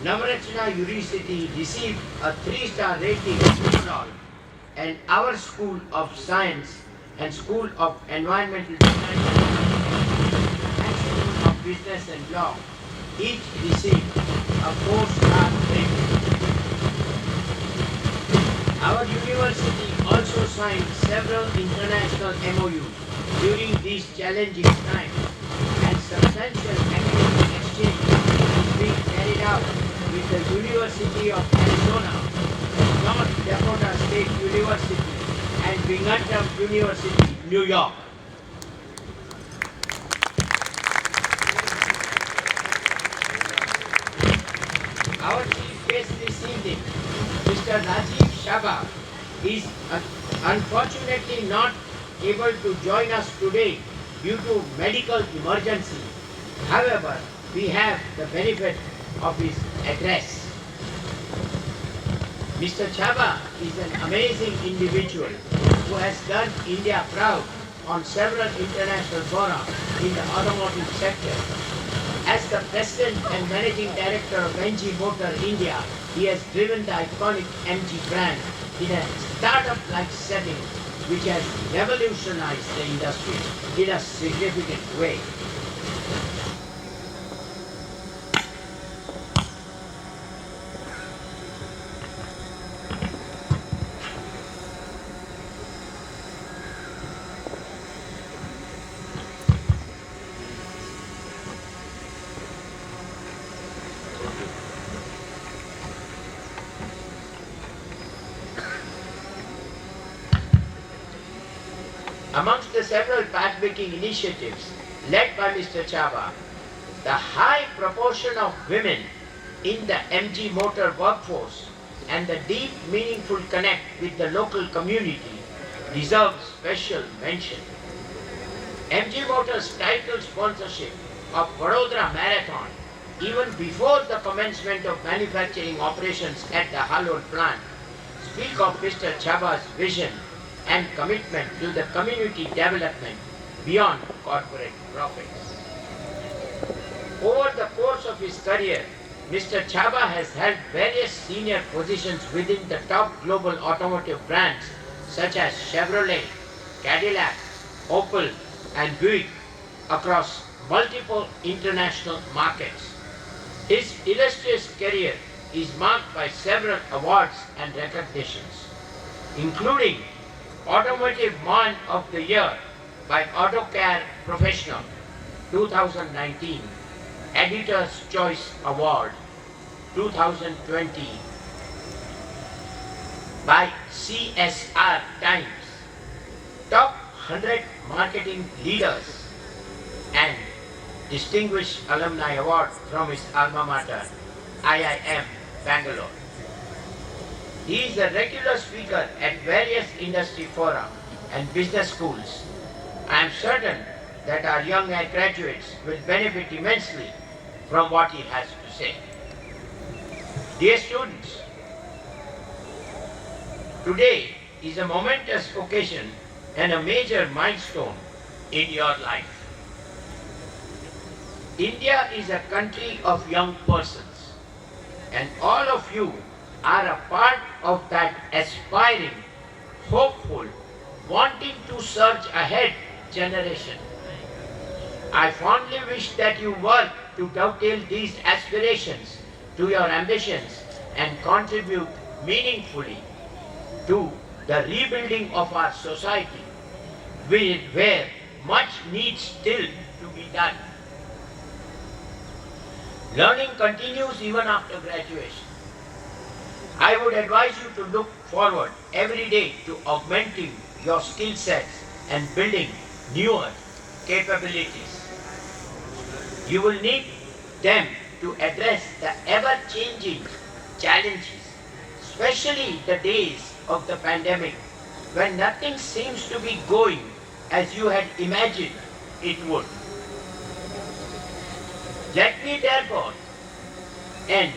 [SPEAKER 4] Navrachana University received a 3-star rating overall, and our School of Science and School of Environmental Design and School of Business and Law each received a 4-star rating. Our university also signed several international MOUs during these challenging times, and substantial academic exchange is being carried out with the University of Arizona, North Dakota State University, and Binghamton University, New York. Our chief guest this evening, Mr. Rajiv Shaba, is unfortunately not able to join us today due to medical emergency. However, we have the benefit of his address. Mr. Chaba is an amazing individual who has done India proud on several international fora in the automotive sector. As the President and Managing Director of MG Motor India, he has driven the iconic MG brand in a startup-like setting which has revolutionized the industry in a significant way. Amongst the several path-making initiatives led by Mr. Chaba, the high proportion of women in the MG Motor workforce and the deep, meaningful connect with the local community deserves special mention. MG Motor's title sponsorship of Vadodara Marathon, even before the commencement of manufacturing operations at the Halol plant, speak of Mr. Chaba's vision and commitment to the community development beyond corporate profits. Over the course of his career, Mr. Chaba has held various senior positions within the top global automotive brands such as Chevrolet, Cadillac, Opel, and Buick across multiple international markets. His illustrious career is marked by several awards and recognitions, including Automotive Man of the Year by AutoCare Professional 2019, Editor's Choice Award 2020 by CSR Times Top 100 Marketing Leaders and Distinguished Alumni Award from his alma mater, IIM, Bangalore. He is a regular speaker at various industry fora and business schools. I am certain that our young graduates will benefit immensely from what he has to say. Dear students, today is a momentous occasion and a major milestone in your life. India is a country of young persons, and all of you are a part of that aspiring, hopeful, wanting to surge ahead generation. I fondly wish that you work to dovetail these aspirations to your ambitions and contribute meaningfully to the rebuilding of our society, where much needs still to be done. Learning continues even after graduation. I would advise you to look forward every day to augmenting your skill sets and building newer capabilities. You will need them to address the ever-changing challenges, especially the days of the pandemic when nothing seems to be going as you had imagined it would. Let me therefore end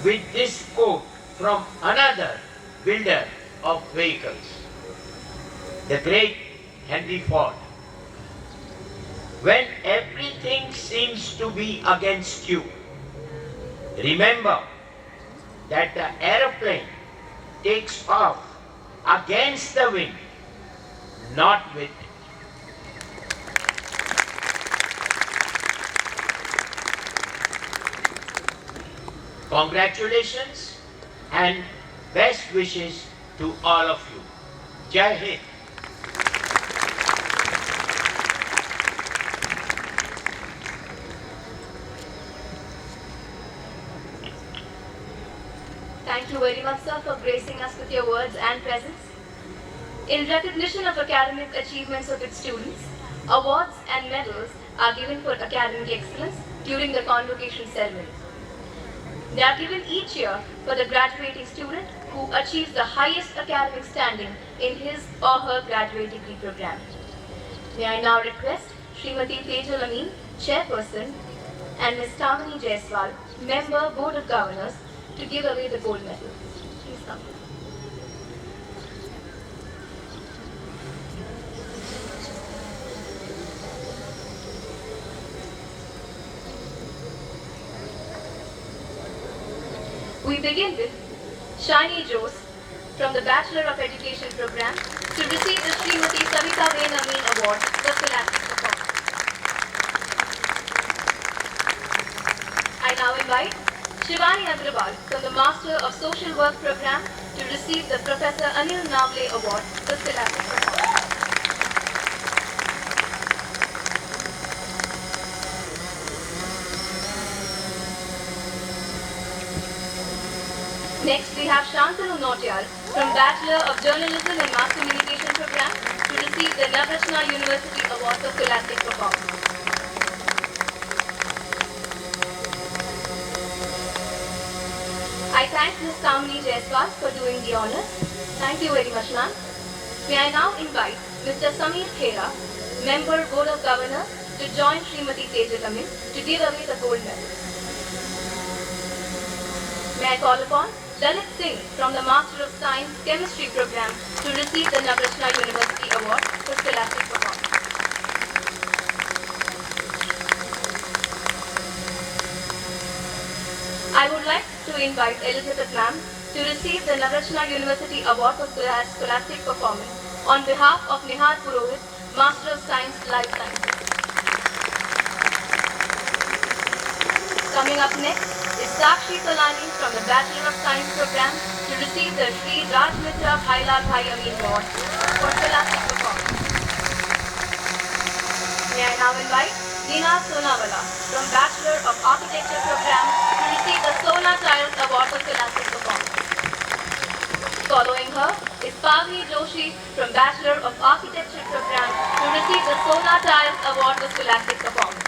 [SPEAKER 4] with this quote from another builder of vehicles, the great Henry Ford. When everything seems to be against you, remember that the aeroplane takes off against the wind, not with it. Congratulations and best wishes to all of you. Jai Hind.
[SPEAKER 3] Thank you very much, sir, for gracing us with your words and presence. In recognition of academic achievements of its students, awards and medals are given for academic excellence during the convocation ceremony. They are given each year for the graduating student who achieves the highest academic standing in his or her graduate degree program. May I now request Srimati Tejal Amin, Chairperson, and Ms. Tamani Jaiswal, Member, Board of Governors, to give away the gold medal. Please come. We begin with Shiny Jose from the Bachelor of Education program to receive the Srimati Savita Ven Amin Award for Philanthropic Performance. I now invite Shivani Agrawal from the Master of Social Work program to receive the Professor Anil Navle Award for Philanthropic Performance. Next, we have Shantanu Nautiyal from Bachelor of Journalism and Mass Communication program to receive the Navrachana University Award for Scholastic Performance. I thank Ms. Tamani Jaiswal for doing the honors. Thank you very much, ma'am. May I now invite Mr. Samir Khera, Member, Board of Governors, to join Srimati Tejal Amin to give away the gold medal. May I call upon Lalit Singh from the Master of Science Chemistry program to receive the Navrachana University Award for Scholastic Performance. I would like to invite Elizabeth Ma'am to receive the Navrachana University Award for Scholastic Performance on behalf of Nihar Purohit, Master of Science Life Sciences. Coming up next is Sakshi Kalani from the Bachelor of Science program to receive the Sri Raj Mitra Bhailal Bhai Amin Award for Scholastic Performance. May I now invite Neha Sonawala from Bachelor of Architecture program to receive the Sona Tiles Award for Scholastic Performance. Following her is Pavni Joshi from Bachelor of Architecture program to receive the Sona Tiles Award for Scholastic Performance.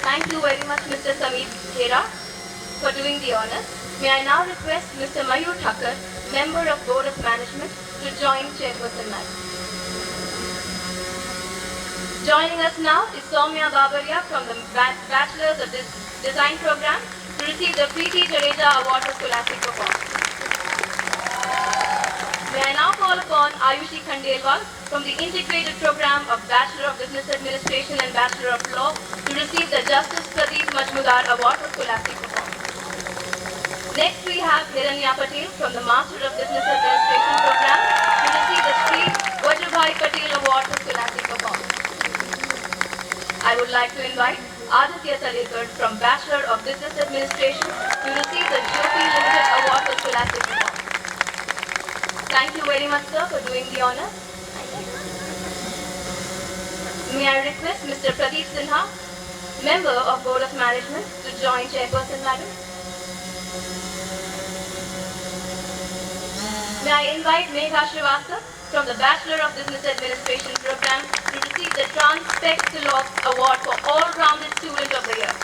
[SPEAKER 3] Thank you very much, Mr. Sameer Khera, for doing the honors. May I now request Mr. Mayur Thakkar, Member of Board of Management, to join Chairperson Madam. Joining us now is Soumya Babaria from the Bachelor's of Design program to receive the Preeti Jadeja Award for Scholastic Performance. May I now call upon Ayushi Khandelwal from the Integrated Program of Bachelor of Business Administration and Bachelor of Law to receive the Justice Pradeep Majmudar Award for Scholastic Performance. Next we have Hiranya Patel from the Master of Business Administration program to receive the Sri Vajrabhai Patel Award for Scholastic Performance. I would like to invite Aditya Talekar from Bachelor of Business Administration to receive the Jyoti Limited Award for Scholastic Performance. Thank you very much, sir, for doing the honors. May I request Mr. Pradeep Sinha, Member of Board of Management, to join Chairperson Madam. May I invite Megha Srivastava from the Bachelor of Business Administration program to receive the Transpect Tilok Award for All-Rounded Student of the Year.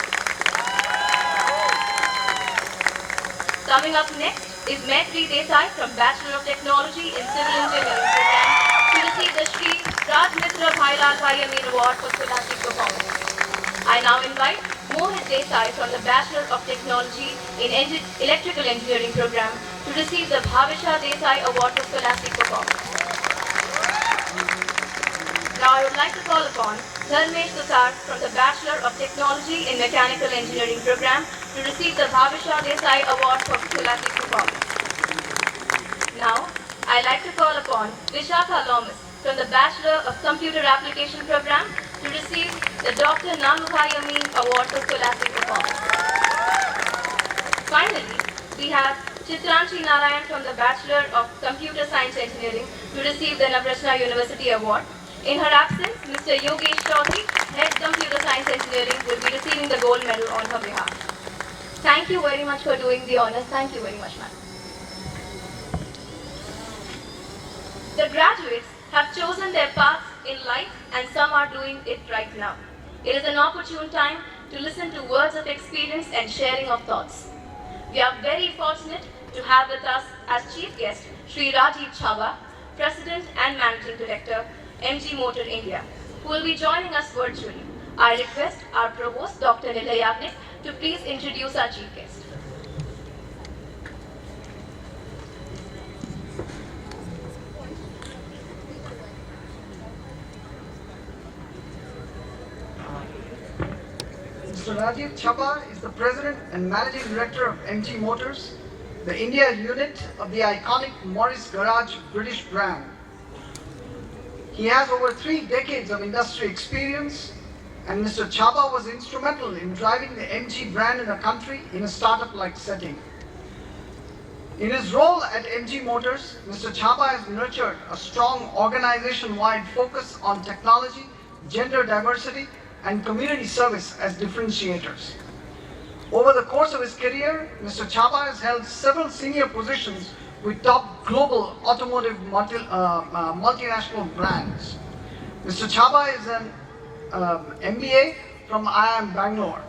[SPEAKER 3] Coming up next is Maitri Desai from Bachelor of Technology in Civil Engineering program to receive the Shri Raj Mitra Bhailal Bhaiyamin Award for Scholastic Performance. I now invite Mohit Desai from the Bachelor of Technology in Electrical Engineering program to receive the Bhavisha Desai Award for Scholastic Performance. Now I would like to call upon Dharmesh Sutar from the Bachelor of Technology in Mechanical Engineering program to receive the Bhavisha Desai Award for Scholastic Performance. Now, I'd like to call upon Vishakha Lomas from the Bachelor of Computer Application program to receive the Dr. Namubhai Amin Award for Scholastic Performance. Finally, we have Chitranshi Narayan from the Bachelor of Computer Science Engineering to receive the Navrachana University Award. In her absence, Mr. Yogesh Chaudhary, Head Computer Science Engineering, will be receiving the gold medal on her behalf. Thank you very much for doing the honors. Thank you very much, ma'am. The graduates have chosen their paths in life and some are doing it right now. It is an opportune time to listen to words of experience and sharing of thoughts. We are very fortunate to have with us as chief guest Sri Rajiv Chhabra, President and Managing Director, MG Motor India, who will be joining us virtually. I request our Provost, Dr. Nilay Yagnik, to please introduce our chief guest.
[SPEAKER 5] Mr. Rajiv Chhabra is the President and Managing Director of MG Motors, the India unit of the iconic Morris Garage British brand. He has over 3 decades of industry experience, and Mr. Chhabra was instrumental in driving the MG brand in the country in a startup-like setting. In his role at MG Motors, Mr. Chhabra has nurtured a strong organization-wide focus on technology, gender diversity, and community service as differentiators. Over the course of his career, Mr. Chhabra has held several senior positions with top global automotive multinational brands. Mr. Chhabra is an MBA from IIM Bangalore.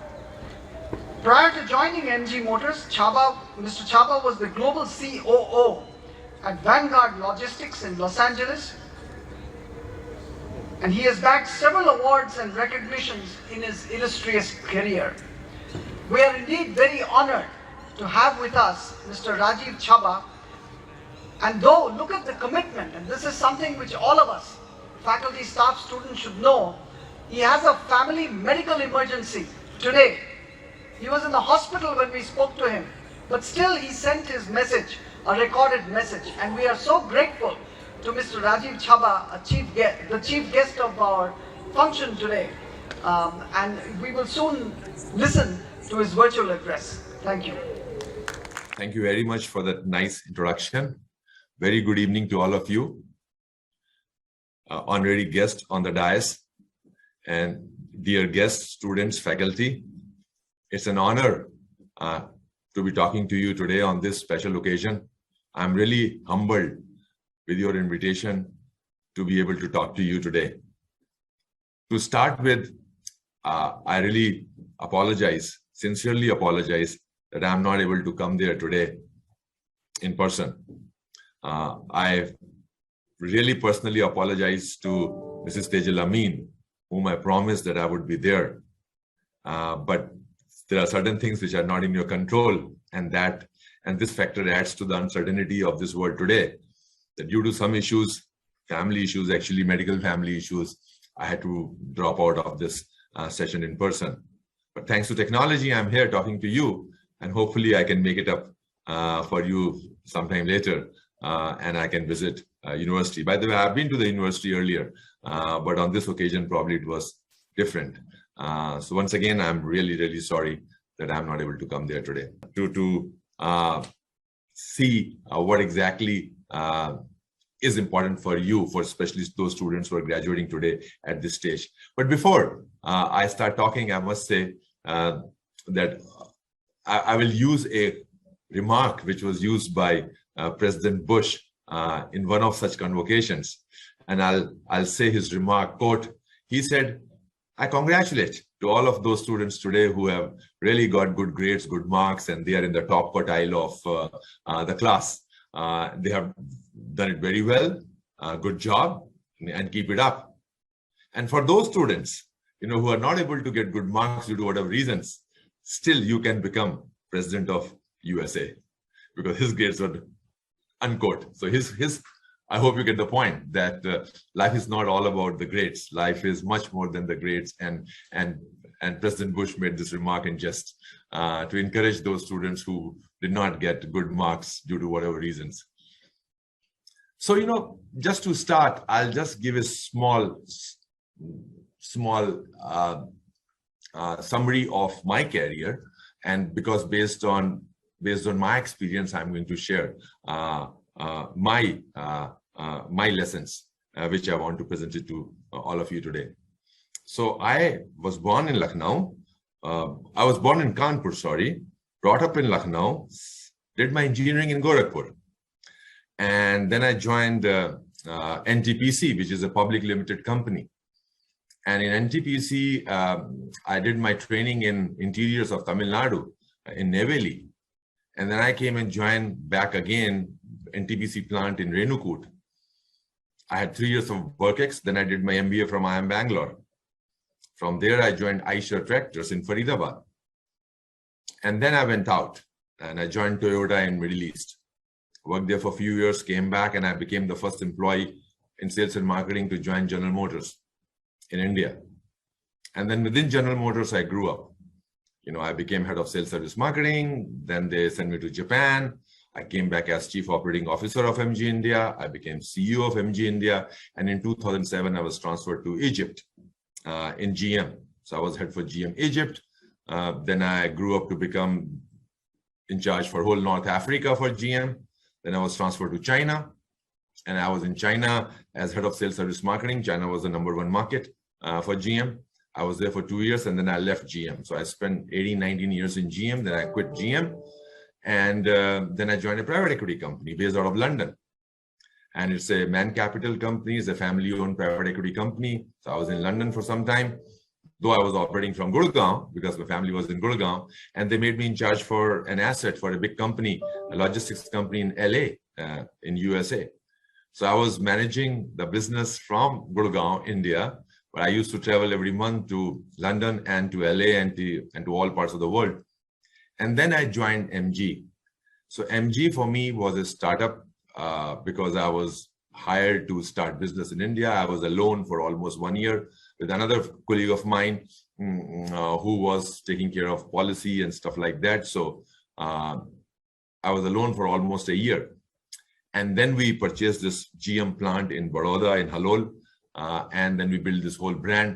[SPEAKER 5] Prior to joining MG Motors, Mr. Chhabra was the global COO at Vanguard Logistics in Los Angeles, and he has bagged several awards and recognitions in his illustrious career. We are indeed very honored to have with us Mr. Rajiv Chhabra. And though, look at the commitment, and this is something which all of us, faculty, staff, students should know, he has a family medical emergency today. He was in the hospital when we spoke to him, but still he sent his message, a recorded message, and we are so grateful to Mr. Rajiv Chhabra, the chief guest of our function today, and we will soon listen to his virtual address. Thank you.
[SPEAKER 7] Thank you very much for that nice introduction. Very good evening to all of you, honorary guests on the dais, and dear guests, students, faculty. It's an honor to be talking to you today on this special occasion. I'm really humbled with your invitation to be able to talk to you today. To start with, I really apologize, sincerely apologize that I'm not able to come there today in person. I really personally apologize to Mrs. Tejal Amin, whom I promised that I would be there. But there are certain things which are not in your control, and this factor adds to the uncertainty of this world today. That due to some issues, family issues, actually medical family issues, I had to drop out of this session in person. But thanks to technology, I'm here talking to you, and hopefully I can make it up for you sometime later, and I can visit university. By the way, I've been to the university earlier, but on this occasion, probably it was different. So once again, I'm really, really sorry that I'm not able to come there today to see what exactly is important for you, for especially those students who are graduating today at this stage. But before I start talking, I must say that I will use a remark which was used by President Bush in one of such convocations. And I'll say his remark, quote, he said, "I congratulate to all of those students today who have really got good grades, good marks, and they are in the top quartile of the class. They have done it very well, good job, and keep it up. And for those students, who are not able to get good marks due to whatever reasons, still you can become president of USA," because his grades were unquote. So I hope you get the point that life is not all about the grades. Life is much more than the grades. And President Bush made this remark in jest to encourage those students who did not get good marks due to whatever reasons. So, just to start, I'll just give a small summary of my career, and because based on my experience, I'm going to share my lessons, which I want to present it to all of you today. So I was born in Lucknow. I was born in Kanpur, sorry, brought up in Lucknow, did my engineering in Gorakhpur. And then I joined NTPC, which is a public limited company. And in NTPC, I did my training in interiors of Tamil Nadu, in Neyveli. And then I came and joined back again NTPC plant in Renukut. I had 3 years of work ex. Then I did my MBA from IIM Bangalore. From there, I joined Eicher Tractors in Faridabad. And then I went out and I joined Toyota in Middle East. Worked there for a few years, came back, and I became the first employee in sales and marketing to join General Motors in India. And then within General Motors, I grew up. I became head of sales service marketing. Then they sent me to Japan. I came back as chief operating officer of MG India. I became CEO of MG India. And in 2007, I was transferred to Egypt in GM. So I was head for GM Egypt. Then I grew up to become in charge for whole North Africa for GM. Then I was transferred to China. And I was in China as head of sales service marketing. China was the #1 market for GM. I was there for 2 years, and then I left GM. So I spent 19 years in GM. Then I quit GM. And then I joined a private equity company based out of London. And it's a man capital company. It's a family-owned private equity company. So I was in London for some time, though I was operating from Gurgaon because my family was in Gurgaon. And they made me in charge for an asset for a big company, a logistics company in LA, in USA. So I was managing the business from Gurgaon, India, but I used to travel every month to London and to LA and to all parts of the world. And then I joined MG. So MG for me was a startup because I was hired to start business in India. I was alone for almost 1 year with another colleague of mine who was taking care of policy and stuff like that. So I was alone for almost a year. And then we purchased this GM plant in Baroda, in Halol. And then we built this whole brand.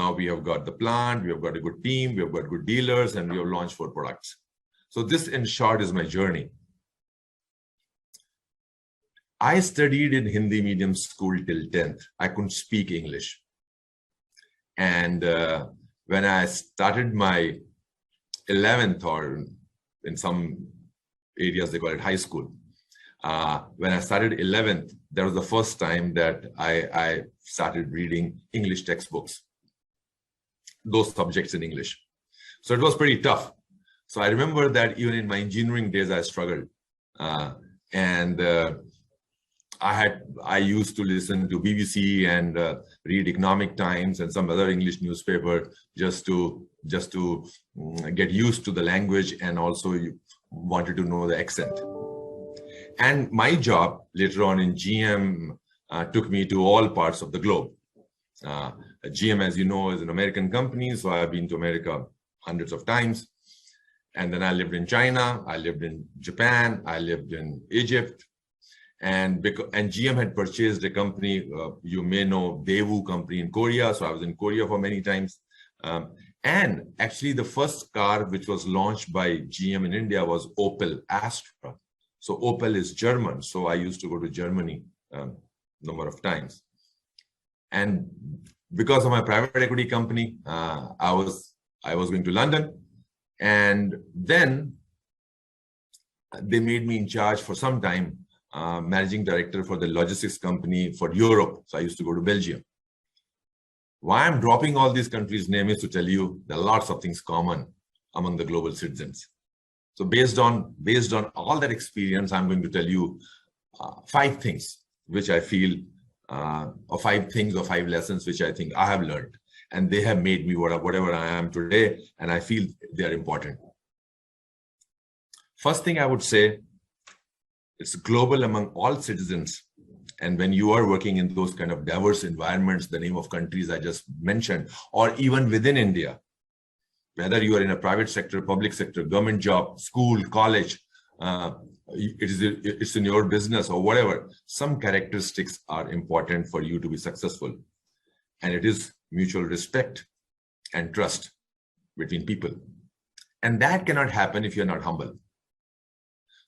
[SPEAKER 7] Now we have got the plant, we have got a good team, we have got good dealers, and we have launched 4 products. So this, in short, is my journey. I studied in Hindi medium school till 10th. I couldn't speak English. And when I started my 11th, or in some areas they call it high school. When I started 11th, that was the first time that I started reading English textbooks, those subjects in English. So it was pretty tough. So I remember that even in my engineering days, I struggled. I used to listen to BBC and read Economic Times and some other English newspaper just to get used to the language, and also wanted to know the accent. And my job later on in GM took me to all parts of the globe. GM, as you know, is an American company, so I've been to America hundreds of times. And then I lived in China, I lived in Japan, I lived in Egypt. And GM had purchased a company, you may know, Daewoo company in Korea. So I was in Korea for many times. And actually the first car which was launched by GM in India was Opel Astra. So Opel is German. So I used to go to Germany a number of times. And because of my private equity company, I was going to London. And then they made me in charge for some time, managing director for the logistics company for Europe. So I used to go to Belgium. Why I'm dropping all these countries' names is to tell you there are lots of things common among the global citizens. So based on all that experience, I'm going to tell you 5 things which I feel, or 5 things or 5 lessons which I think I have learned, and they have made me whatever I am today, and I feel they are important. First thing I would say, it's global among all citizens. And when you are working in those kind of diverse environments, the name of countries I just mentioned, or even within India, whether you are in a private sector, public sector, government job, school, college, it's in your business or whatever, some characteristics are important for you to be successful. And it is mutual respect and trust between people. And that cannot happen if you're not humble.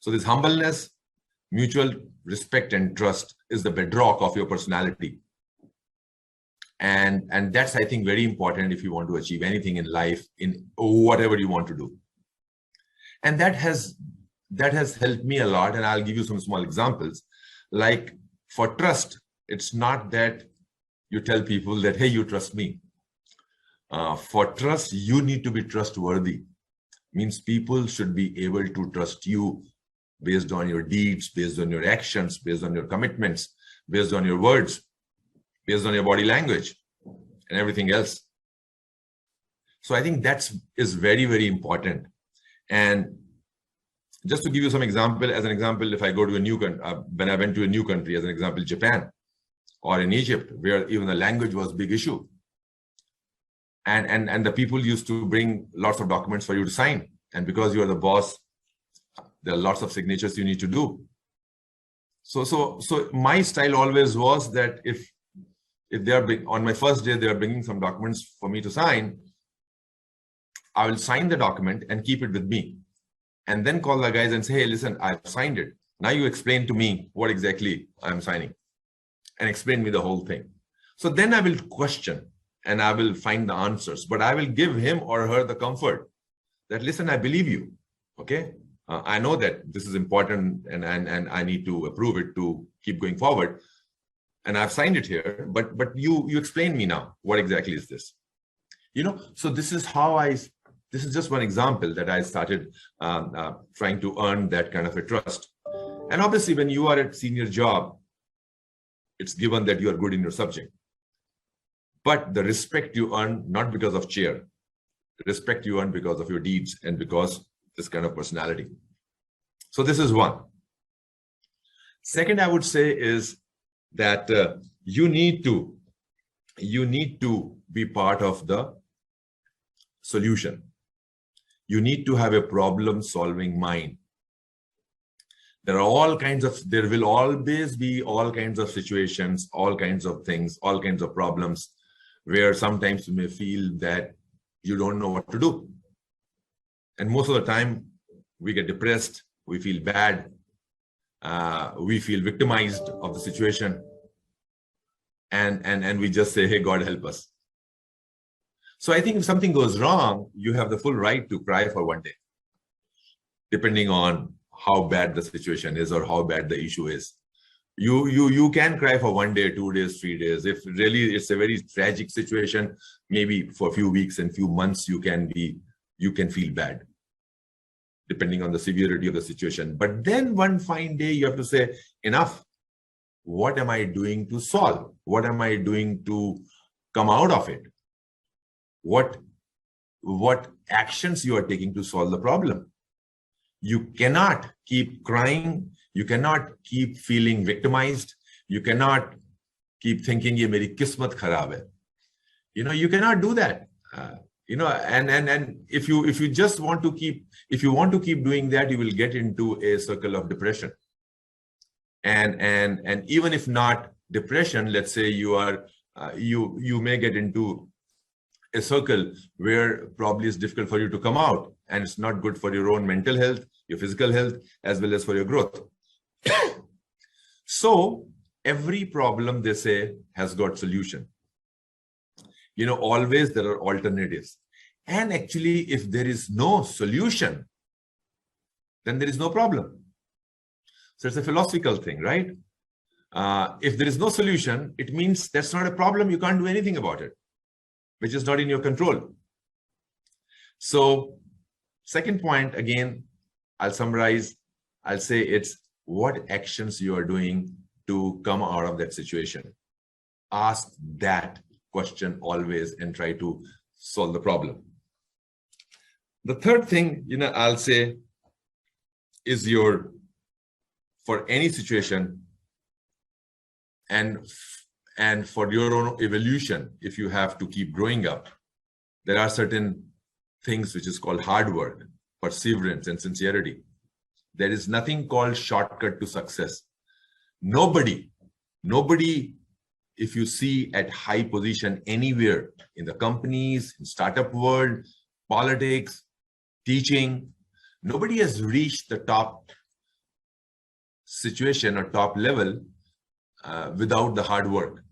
[SPEAKER 7] So this humbleness, mutual respect and trust is the bedrock of your personality. And that's, I think, very important if you want to achieve anything in life, in whatever you want to do. And that has helped me a lot. And I'll give you some small examples. Like for trust, it's not that you tell people that, hey, you trust me. For trust, you need to be trustworthy. Means people should be able to trust you based on your deeds, based on your actions, based on your commitments, based on your words, based on your body language and everything else. So I think that is very, very important. And just to give you some example, as an example, if I go to a new country, when I went to a new country, as an example, Japan or in Egypt, where even the language was a big issue. And the people used to bring lots of documents for you to sign. And because you are the boss, there are lots of signatures you need to do. So my style always was that if they are on my first day, they are bringing some documents for me to sign, I will sign the document and keep it with me. And then call the guys and say, hey, listen, I've signed it. Now you explain to me what exactly I'm signing and explain me the whole thing. So then I will question and I will find the answers, but I will give him or her the comfort that, listen, I believe you. Okay. I know that this is important and I need to approve it to keep going forward. And I've signed it here, but you explain me now, what exactly is this? So this is how this is just one example that I started trying to earn that kind of a trust. And obviously when you are at senior job, it's given that you are good in your subject. But the respect you earn, not because of chair, respect you earn because of your deeds and because this kind of personality. So this is one. Second, I would say is that you need to be part of the solution. You need to have a problem-solving mind. There will always be all kinds of situations, all kinds of things, all kinds of problems where sometimes you may feel that you don't know what to do. And most of the time we get depressed, we feel bad, we feel victimized of the situation. And we just say, hey, God help us. So I think if something goes wrong, you have the full right to cry for one day, depending on how bad the situation is or how bad the issue is. You can cry for 1 day, 2 days, 3 days. If really it's a very tragic situation, maybe for a few weeks and few months you can feel bad, depending on the severity of the situation. But then one fine day you have to say, enough. What am I doing to solve? What am I doing to come out of it? What actions you are taking to solve the problem? You cannot keep crying. You cannot keep feeling victimized. You cannot keep thinking, "Ye meri kismat kharab hai." You cannot do that. And if you just want to keep doing that, you will get into a circle of depression. And even if not depression, let's say you may get into a circle where probably it's difficult for you to come out, and it's not good for your own mental health, your physical health, as well as for your growth. So every problem, they say, has got solution. Always there are alternatives. And actually, if there is no solution, then there is no problem. So it's a philosophical thing, right? If there is no solution, it means that's not a problem. You can't do anything about it, which is not in your control. So second point, again, I'll summarize. I'll say it's what actions you are doing to come out of that situation. Ask that question always and try to solve the problem. The third thing, I'll say is for any situation and for your own evolution, if you have to keep growing up, there are certain things which is called hard work, perseverance, and sincerity. There is nothing called shortcut to success. Nobody, if you see at high position anywhere in the companies, in startup world, politics, teaching, nobody has reached the top situation or top level without the hard work.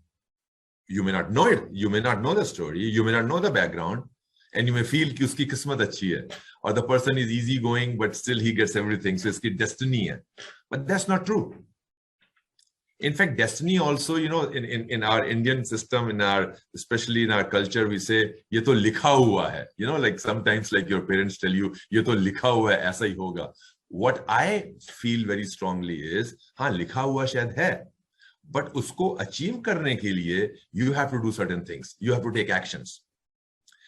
[SPEAKER 7] You may not know it. You may not know the story. You may not know the background. And you may feel कि उसकी किस्मत अच्छी है, or the person is easygoing, but still he gets everything. So इसकी destiny है. But that's not true. In fact, destiny also, in our Indian system, especially in our culture, we say, ये तो लिखा हुआ है. Like sometimes, like your parents tell you, ये तो लिखा हुआ है, ऐसा ही होगा. What I feel very strongly is, हाँ, लिखा हुआ शायद है, but उसको achieve करने के लिए, you have to do certain things. You have to take actions.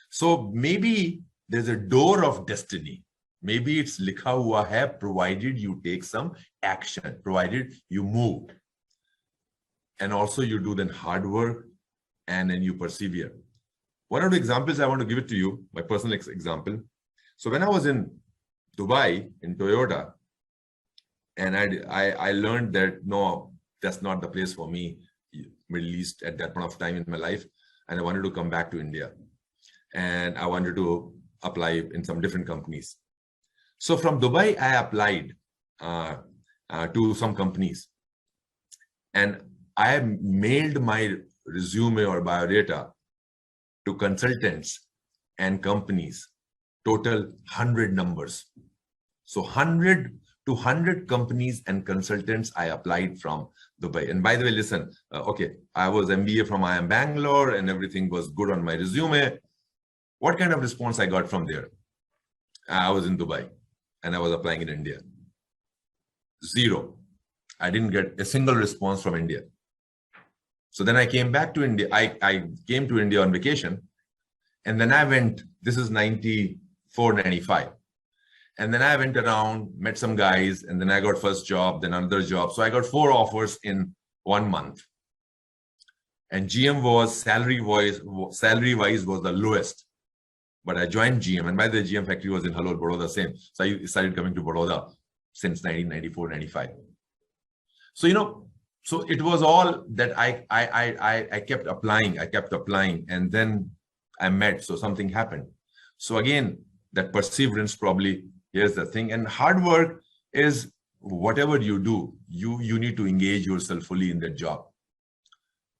[SPEAKER 7] So maybe there's a door of destiny. Maybe it's likha hua hai, provided you take some action, provided you move. And also you do then hard work and then you persevere. One of the examples I want to give it to you, my personal example. So when I was in Dubai, in Toyota, and I learned that, no, that's not the place for me, Middle East at that point of time in my life. And I wanted to come back to India. And I wanted to apply in some different companies. So from Dubai, I applied to some companies. And I mailed my resume or biodata to consultants and companies, total 100 numbers. So 100 to 100 companies and consultants I applied from Dubai. And by the way, listen, okay, I was MBA from IIM Bangalore and everything was good on my resume. What kind of response I got from there? I was in Dubai and I was applying in India. Zero. I didn't get a single response from India. So then I came back to India. I came to India on vacation. And then I went, this is 94, 95. And then I went around, met some guys, and then I got first job, then another job. So I got 4 offers in 1 month. And GM was, salary-wise was the lowest. But I joined GM, and by the way, GM factory was in Halol, Baroda, same. So I started coming to Baroda since 1994, 95. So, so it was all that I kept applying, and then I met, so something happened. So again, that perseverance probably, here's the thing. And hard work is whatever you do, you need to engage yourself fully in that job.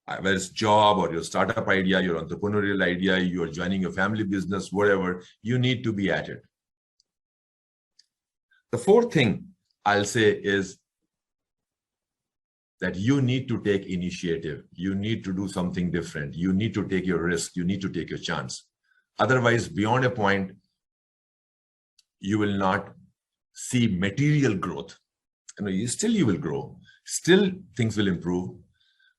[SPEAKER 7] whether it's job or your startup idea, your entrepreneurial idea, you're joining your family business, whatever, you need to be at it. The fourth thing I'll say is that you need to take initiative. You need to do something different. You need to take your risk. You need to take your chance. Otherwise, beyond a point, you will not see material growth. You will grow. Still, things will improve.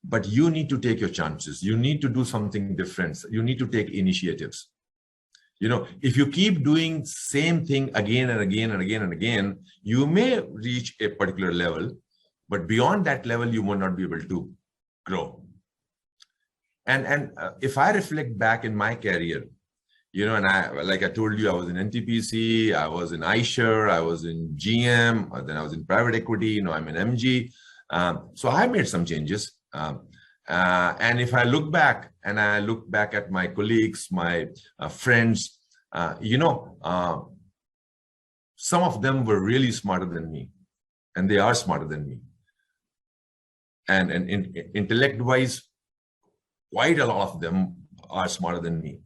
[SPEAKER 7] But you need to take your chances. You need to do something different. You need to take initiatives. If you keep doing same thing again and again and again and again, you may reach a particular level, but beyond that level, you will not be able to grow. And if I reflect back in my career, and like I told you, I was in NTPC, I was in iShare, I was in GM, then I was in private equity, I'm in MG. So I made some changes. And if I look back at my colleagues, my friends, some of them were really smarter than me, and they are smarter than me. And intellect-wise, quite a lot of them are smarter than me.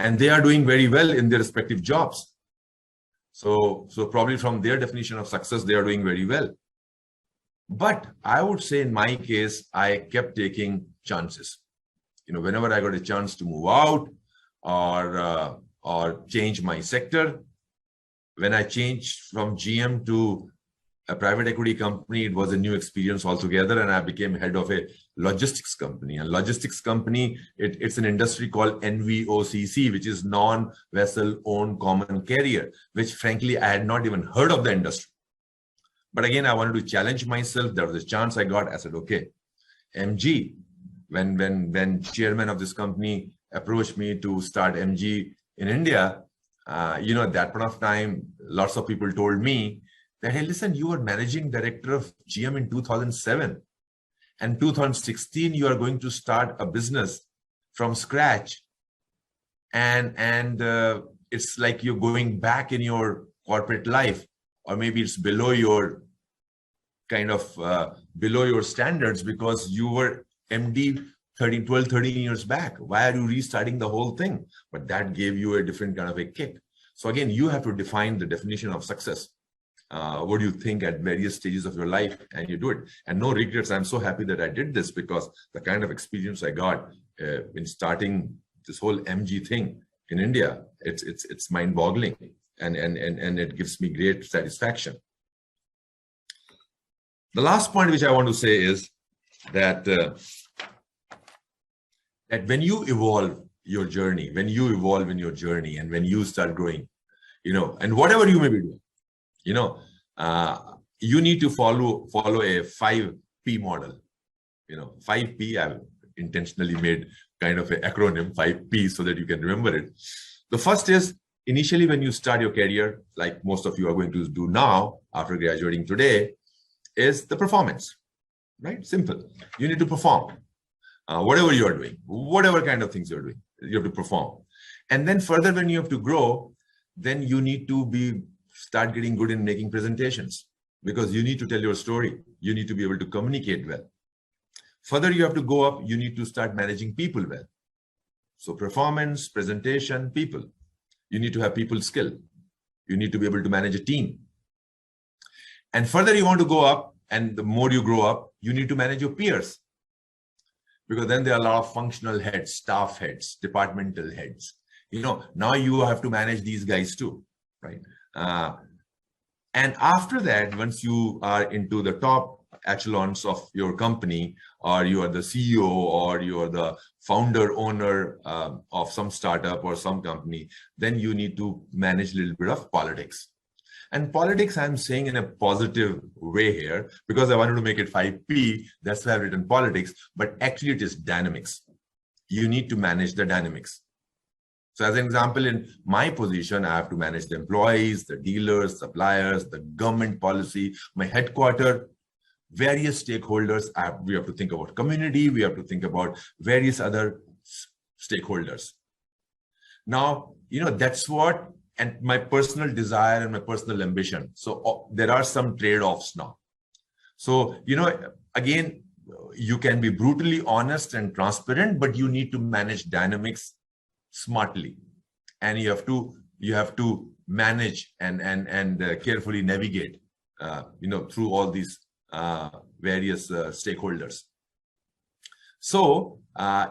[SPEAKER 7] And they are doing very well in their respective jobs. So probably from their definition of success, they are doing very well. But I would say in my case, I kept taking chances. Whenever I got a chance to move out or change my sector, when I changed from GM to a private equity company, it was a new experience altogether, and I became head of a logistics company. And logistics company, it's an industry called NVOCC, which is non-vessel owned common carrier, which frankly, I had not even heard of the industry. But again, I wanted to challenge myself. There was a chance I got. I said, okay, MG, when chairman of this company approached me to start MG in India, at that point of time, lots of people told me that, hey, listen, you were managing director of GM in 2007. And 2016, you are going to start a business from scratch. And it's like you're going back in your corporate life, or maybe it's below your below your standards because you were MD 12, 13 years back. Why are you restarting the whole thing? But that gave you a different kind of a kick. So again, you have to define the definition of success. What do you think at various stages of your life, and you do it. And no regrets. I'm so happy that I did this, because the kind of experience I got in starting this whole MG thing in India, it's mind-boggling, and it gives me great satisfaction. The last point which I want to say is that that when you evolve your journey, when you evolve in your journey, and when you start growing, and whatever you may be doing, you need to follow a 5P model. 5P, I've intentionally made kind of an acronym, 5P, so that you can remember it. The first is, initially when you start your career, like most of you are going to do now after graduating today, is the performance, right? Simple. You need to perform. Whatever you are doing, whatever kind of things you're doing, you have to perform. And then further, when you have to grow, then you need to start getting good in making presentations, because you need to tell your story. You need to be able to communicate well. Further, you have to go up, you need to start managing people well. So performance, presentation, people. You need to have people skill. You need to be able to manage a team. And further, you want to go up, and the more you grow up, you need to manage your peers. Because then there are a lot of functional heads, staff heads, departmental heads. Now you have to manage these guys too, right? And after that, once you are into the top echelons of your company, or you are the CEO, or you are the founder, owner of some startup or some company, then you need to manage a little bit of politics. And politics, I'm saying in a positive way here, because I wanted to make it 5P, that's why I've written politics, but actually it is dynamics. You need to manage the dynamics. So as an example, in my position, I have to manage the employees, the dealers, suppliers, the government policy, my headquarters, various stakeholders. We have to think about community, we have to think about various other stakeholders. Now, that's what, and my personal desire and my personal ambition. So there are some trade-offs now. So, again, you can be brutally honest and transparent, but you need to manage dynamics smartly, and you have to manage and carefully navigate through all these various stakeholders. So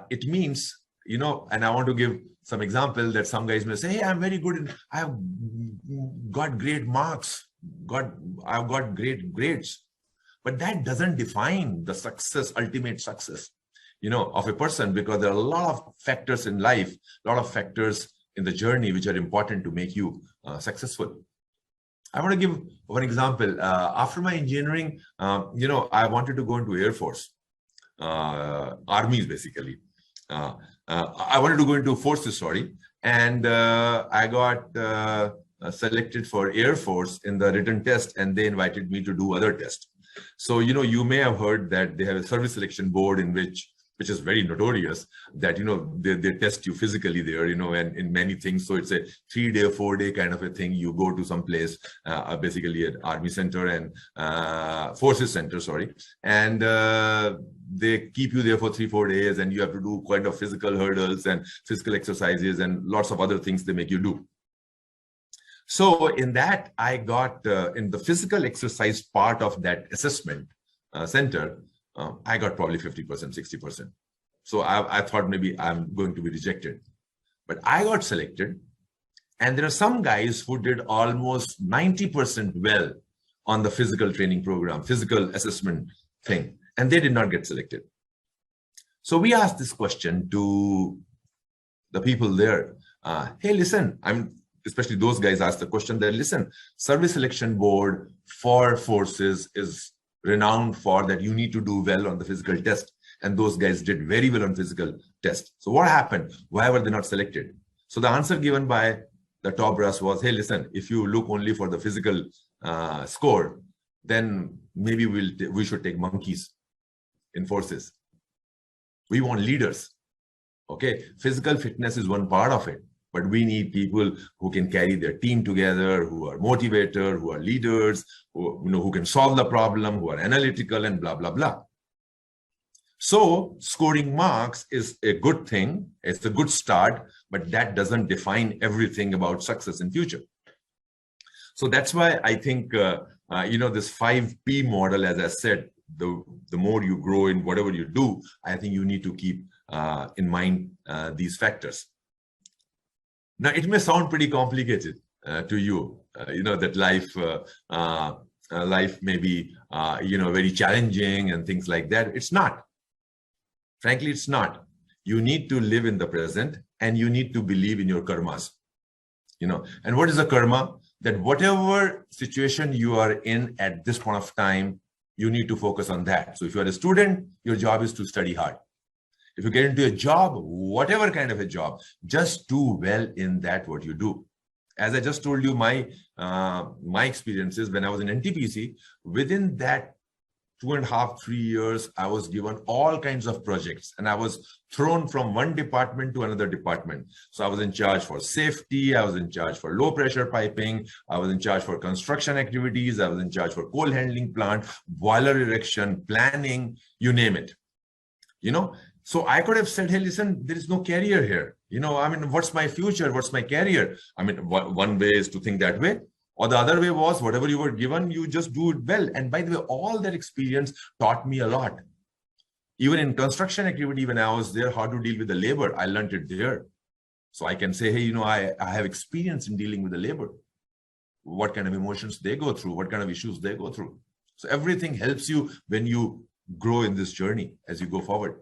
[SPEAKER 7] it means, and I want to give some example that some guys may say, hey, I'm very good, I have got great marks, I've got great grades, but that doesn't define the success, ultimate success, of a person, because there are a lot of factors in life, a lot of factors in the journey which are important to make you successful. I want to give one example. After my engineering, I wanted to go into Air Force, armies basically. I wanted to go into forces, and I got selected for Air Force in the written test, and they invited me to do other tests. So, you may have heard that they have a service selection board in which is very notorious, that, they test you physically there, and in many things. So it's a 3-day, 4-day kind of a thing. You go to some place, basically an army center and forces center, and they keep you there for 3-4 days, and you have to do kind of physical hurdles and physical exercises and lots of other things they make you do. So in that, I got in the physical exercise part of that assessment center, I got probably 50%, 60%. So I thought maybe I'm going to be rejected. But I got selected. And there are some guys who did almost 90% well on the physical training program, physical assessment thing, and they did not get selected. So we asked this question to the people there. Hey, listen, especially those guys asked the question that, listen, service selection board for forces is renowned for that you need to do well on the physical test, and those guys did very well on physical test. So what happened? Why were they not selected? So the answer given by the top brass was, hey, listen, if you look only for the physical score, then maybe we should take monkeys in forces. We want leaders. Okay, physical fitness is one part of it, but we need people who can carry their team together, who are motivators, who are leaders, who can solve the problem, who are analytical, and blah, blah, blah. So scoring marks is a good thing. It's a good start, but that doesn't define everything about success in future. So that's why I think, this 5P model, as I said, the more you grow in whatever you do, I think you need to keep in mind these factors. Now, it may sound pretty complicated to you, that life may be, very challenging and things like that. It's not. Frankly, it's not. You need to live in the present, and you need to believe in your karmas. And what is a karma? That whatever situation you are in at this point of time, you need to focus on that. So if you are a student, your job is to study hard. If you get into a job, whatever kind of a job, just do well in that what you do. As I just told you, my experiences when I was in NTPC, within that 2.5, 3 years, I was given all kinds of projects, and I was thrown from one department to another department. So I was in charge for safety, I was in charge for low pressure piping, I was in charge for construction activities, I was in charge for coal handling plant, boiler erection, planning, you name it. So I could have said, hey, listen, there is no career here. What's my future? What's my career? One way is to think that way. Or the other way was, whatever you were given, you just do it well. And by the way, all that experience taught me a lot. Even in construction activity, when I was there, how to deal with the labor, I learned it there. So I can say, hey, I have experience in dealing with the labor. What kind of emotions they go through, what kind of issues they go through. So everything helps you when you grow in this journey as you go forward.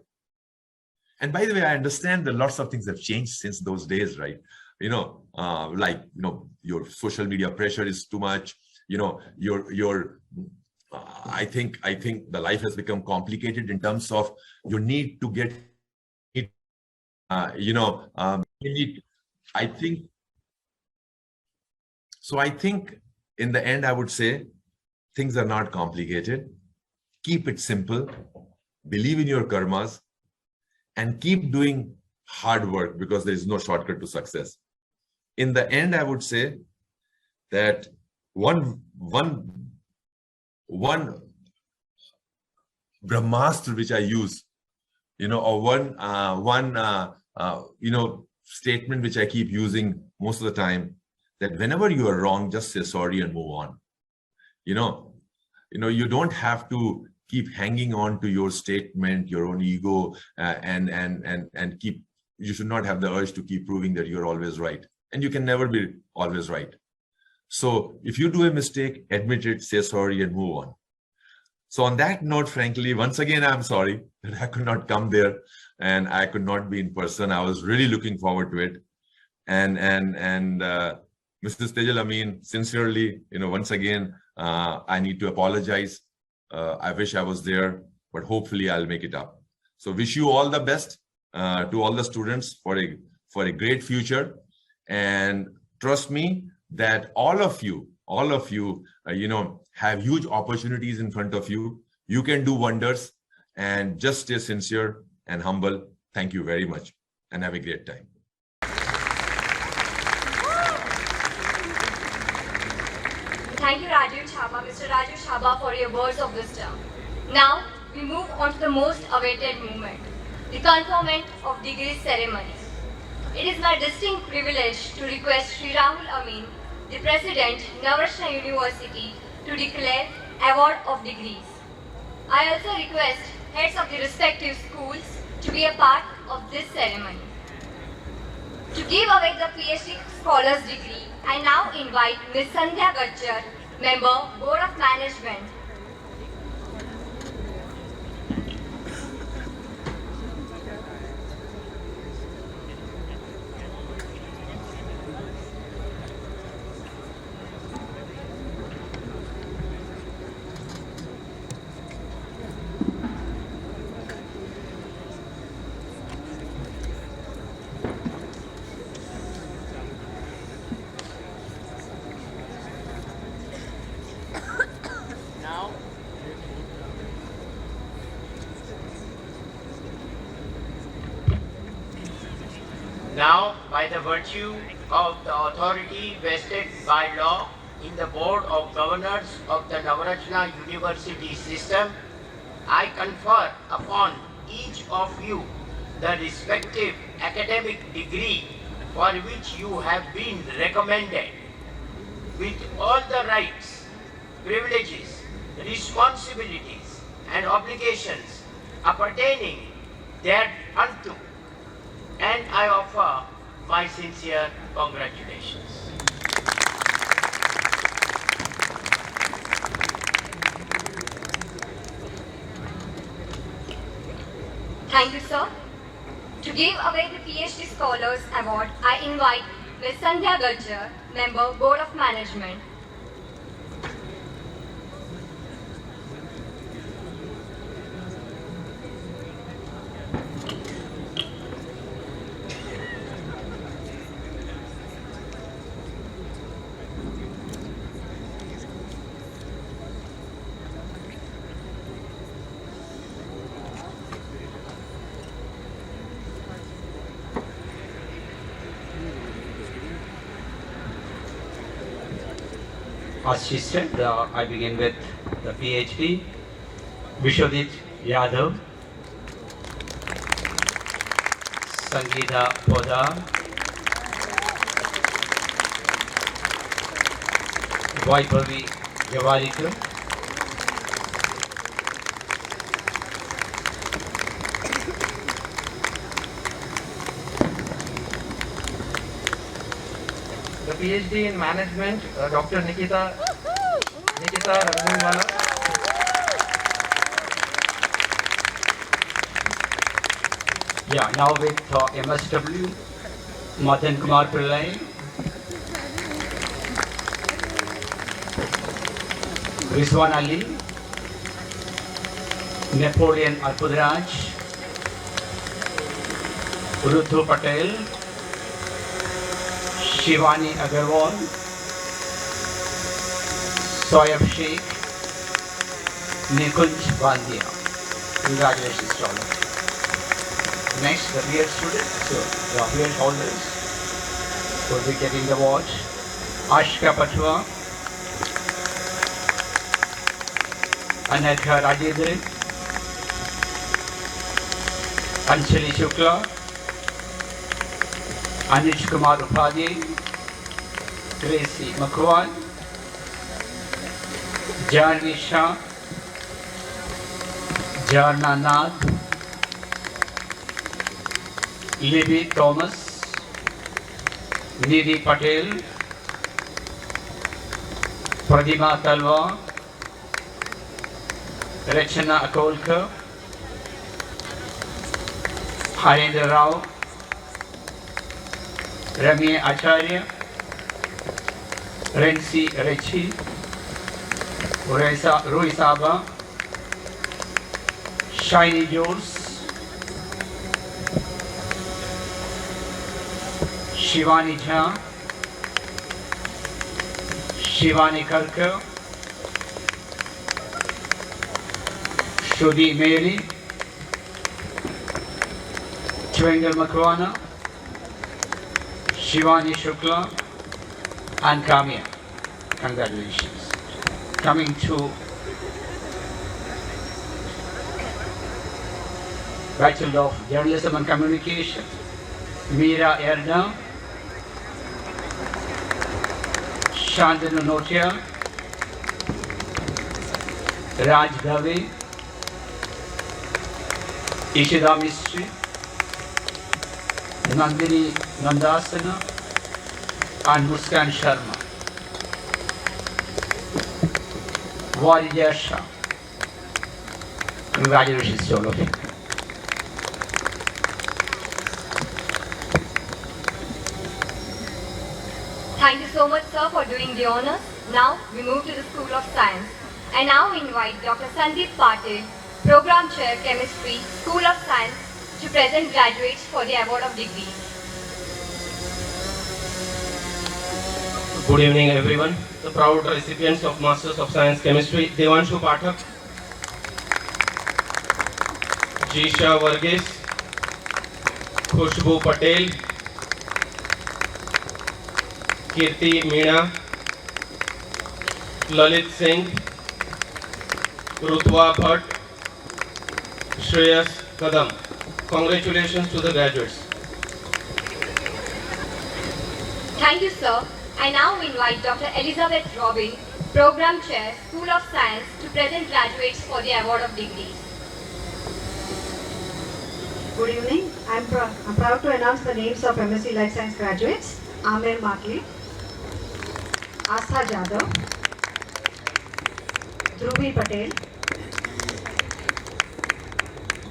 [SPEAKER 7] And by the way, I understand that lots of things have changed since those days, right? Your social media pressure is too much. I think the life has become complicated in terms of you need to get, I think in the end, I would say things are not complicated. Keep it simple. Believe in your karmas and keep doing hard work, because there is no shortcut to success. In the end, I would say that one Brahmastra which I use, or one statement which I keep using most of the time, that whenever you are wrong, just say sorry and move on. You don't have to keep hanging on to your statement, your own ego, and keep. You should not have the urge to keep proving that you're always right, and you can never be always right. So if you do a mistake, admit it, say sorry, and move on. So on that note, frankly, once again, I'm sorry that I could not come there and I could not be in person. I was really looking forward to it. And Mrs. Tejal Amin, sincerely, once again, I need to apologize. I wish I was there, but hopefully I'll make it up. So wish you all the best to all the students for a great future. And trust me that all of you, have huge opportunities in front of you. You can do wonders, and just stay sincere and humble. Thank you very much, and have a great time.
[SPEAKER 2] Thank you, Mr. Raju Chhabha, for your words of wisdom. Now, we move on to the most awaited moment, the conferment of degrees ceremony. It is my distinct privilege to request Sri Rahul Amin, the President, Navrachana University, to declare award of degrees. I also request heads of the respective schools to be a part of this ceremony. To give away the PhD Scholars degree, I now invite Ms. Sandhya Gachar, Member, Board of Management.
[SPEAKER 4] Now, by the virtue of the authority vested by law in the Board of Governors of the Navrachana University system, I confer upon each of you the respective academic degree for which you have been recommended, with all the rights, privileges, responsibilities, and obligations appertaining thereunto, and I offer my sincere congratulations.
[SPEAKER 2] Thank you, sir. To give away the PhD Scholars Award, I invite Ms. Sandhya Gachar, Member, Board of Management.
[SPEAKER 8] As she said, I begin with the PhD, Vishwadit Yadav, Sangeeta Poddar, Vaibhavi Jawalikar,
[SPEAKER 9] the PhD in Management, Dr. Nikita Ranganwala.
[SPEAKER 8] Yeah, now with MSW, Madan Kumar Pillai, Rizwan Ali, Napoleon Arpudraj, Rudhu Patel, Shivani Agarwal, Soyab Sheikh, Nikunj Bandia. Congratulations to all of you. Next, the BEd students, so the BEd holders will be getting the award. Ashka Patwa, Anagha Rajendran, Anjali Shukla, Anish Kumar Upadhyay, Gracie Makwan, Janvi Shah, Jarna Nath, Libby Thomas, Nidhi Patel, Pradima Talwar, Rachana Akolkar, Harendra Rao, Rami Acharya, Rensi Rechi, Rui Saba, Shiny Jules, Shivani Jha, Shivani Karkar, Shudi Mary, Twinkle Makwana, Shivani Shukla, and Kamya. Congratulations. Coming to Bachelor of Journalism and Communication, Meera Erna, Shantanu Notia, Raj Dave, Ishida Mistry, Nandini Nandasana, and Muskan Sharma. Warrior Shah. Congratulations to all of you.
[SPEAKER 2] Thank you so much, sir, for doing the honors. Now we move to the School of Science. I now invite Dr. Sandeep Patil, Program Chair, Chemistry, School of Science, to present graduates for the award of degrees.
[SPEAKER 10] Good evening, everyone. The proud recipients of Masters of Science Chemistry, Devanshu Pathak, Jisha Varghese, Khushbu Patel, Kirti Meena, Lalit Singh, Rutwa Bhatt, Shreyas Kadam. Congratulations to the graduates.
[SPEAKER 2] Thank you, sir. I now invite Dr. Elizabeth Robin, Program Chair, School of Science, to present graduates for the award of degrees.
[SPEAKER 11] Good evening. I'm proud to announce the names of MSc Life Science graduates: Amer Makli, Astha Jadhav, Dhruvi Patel,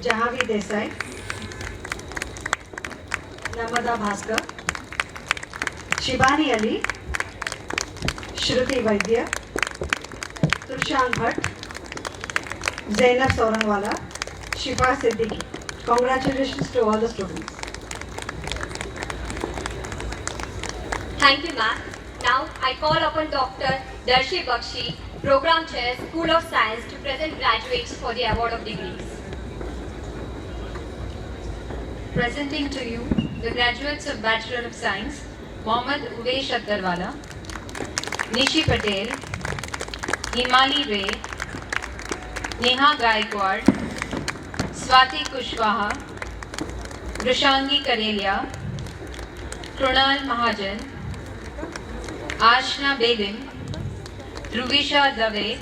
[SPEAKER 11] Jahavi Desai, Namada Bhaskar, Shibani Ali, Shruti Vaidya, Tushang Bhatt, Zainab Sauranwala, Shifa Siddiqui. Congratulations to all the students.
[SPEAKER 2] Thank you, ma'am. Now I call upon Dr. Darshi Bakshi, Program Chair, School of Science, to present graduates for the award of degrees.
[SPEAKER 12] Presenting to you the graduates of Bachelor of Science, Mohammad Uvesh Attarwala, Nishi Patel, Himali Ray, Neha Gaikwad, Swati Kushwaha, Rishangi Karelia, Krunal Mahajan, Ashna Begum, Dhruvisha Dave,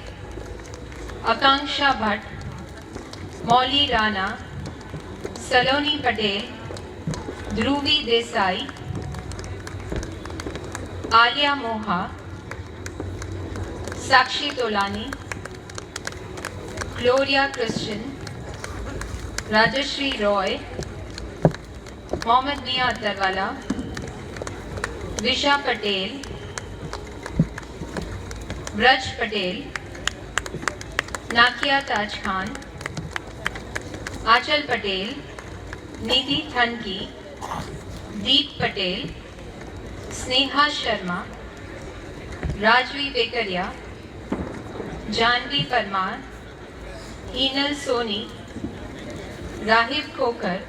[SPEAKER 12] Akanksha Bhatt, Molly Rana, Saloni Patel, Dhruvi Desai, Alia Moha, Sakshi Tolani, Gloria Christian, Rajashri Roy, Mohammad Mia Attarwala, Visha Patel, Braj Patel, Nakia Taj Khan, Achal Patel, Nidhi Thanki, Deep Patel, Sneha Sharma, Rajvi Bekaria, Janvi Parmar, Heenal Soni, Rahib Khokar,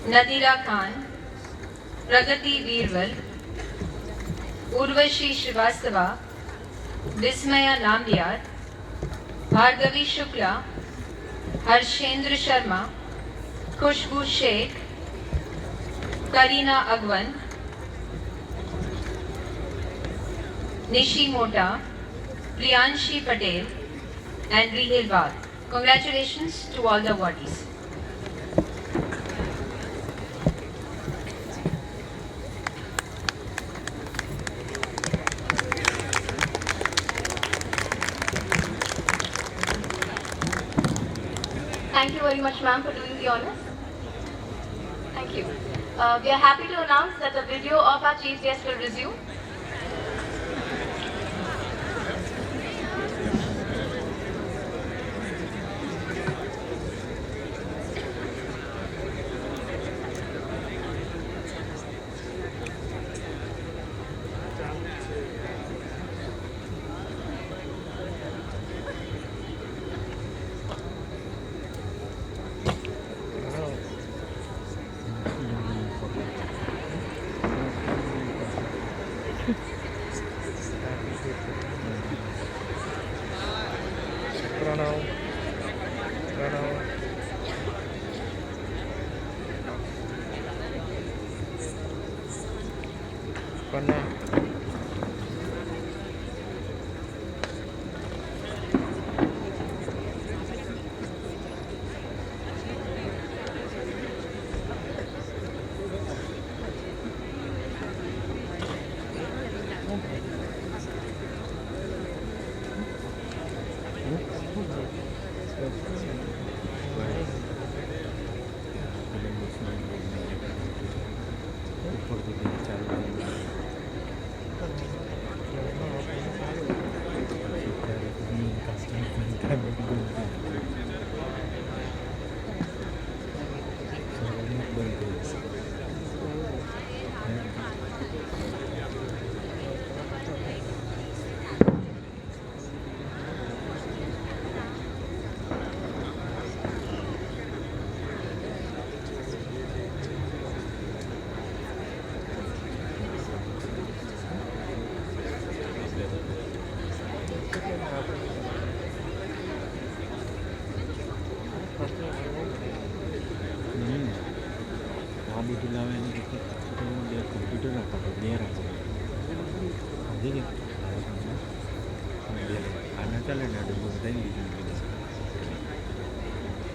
[SPEAKER 12] Nadira Khan, Pragati Veerwal, Urvashi Shrivastava, Vismaya Nambiar, Bhargavi Shukla, Harshendra Sharma, Khushbu Sheikh, Karina Agwan, Nishi Mota, Priyanshi Patel, and Rihil Bad. Congratulations to all the awardees.
[SPEAKER 3] Thank you very much, ma'am, for doing the honors. Thank you. We are happy to announce that the video of our chief guest will resume.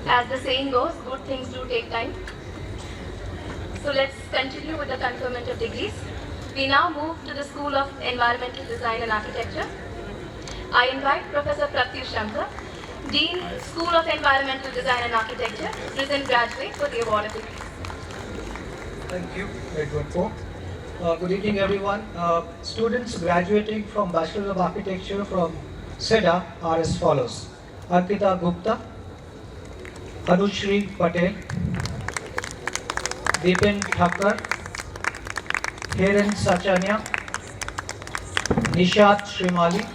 [SPEAKER 3] As the saying goes, good things do take time. So let's continue with the conferment of degrees. We now move to the School of Environmental Design and Architecture. I invite Professor Pratyush Shankar, Dean, School of Environmental Design and Architecture, to present graduate for the award of degrees.
[SPEAKER 6] Thank you, Edward Pope. Good evening, everyone. Students graduating from Bachelor of Architecture from SEDA are as follows: Arpita Gupta, Anushri Patel, Deepen Thakkar, Hiren Sachanya, Nishat Shrimali,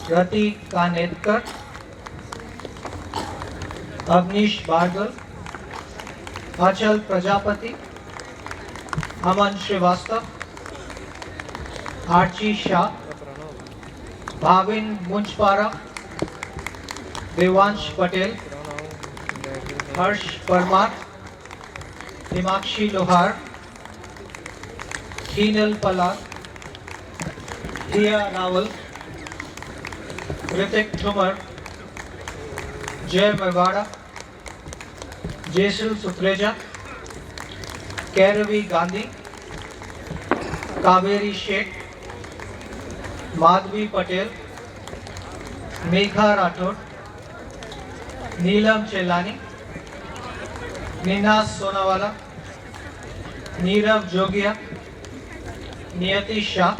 [SPEAKER 6] Rati Kanetkar, Avnish Bhargal, Achal Prajapati, Aman Srivastav, Archie Shah, Bhavin Munchpara, Devansh Patel, Harsh Parmar, Himakshi Lohar, Heenal Palak, Hiya Rawal, Ritik Thumar, Jay Mewada, Jaisal Sukreja, Kairavi Gandhi, Kaveri Sheikh, Madhvi Patel, Megha Rathod, Neelam Chelani, Nina Sonawala, Neerav Jogia, Niyati Shah,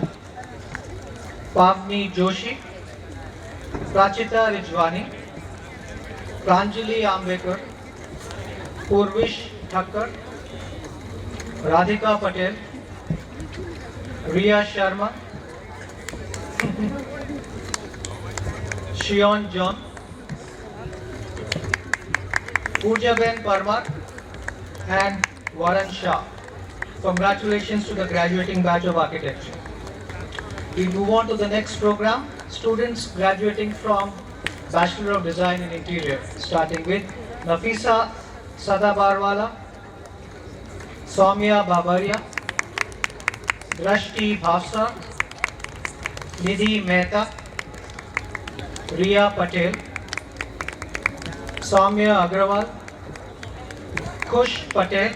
[SPEAKER 6] Pavni Joshi, Prachita Rijwani, Pranjali Ambekar, Purvish Thakkar, Radhika Patel, Riya Sharma, Shion John, Pooja Ben Parmar, and Warren Shah. Congratulations to the graduating batch of architecture. We move on to the next program. Students graduating from Bachelor of Design in Interior, starting with Nafisa Sadabarwala, Soumya Babaria, Drashti Bhavsar, Nidhi Mehta, Riya Patel, Soumya Agrawal, Kush Patel,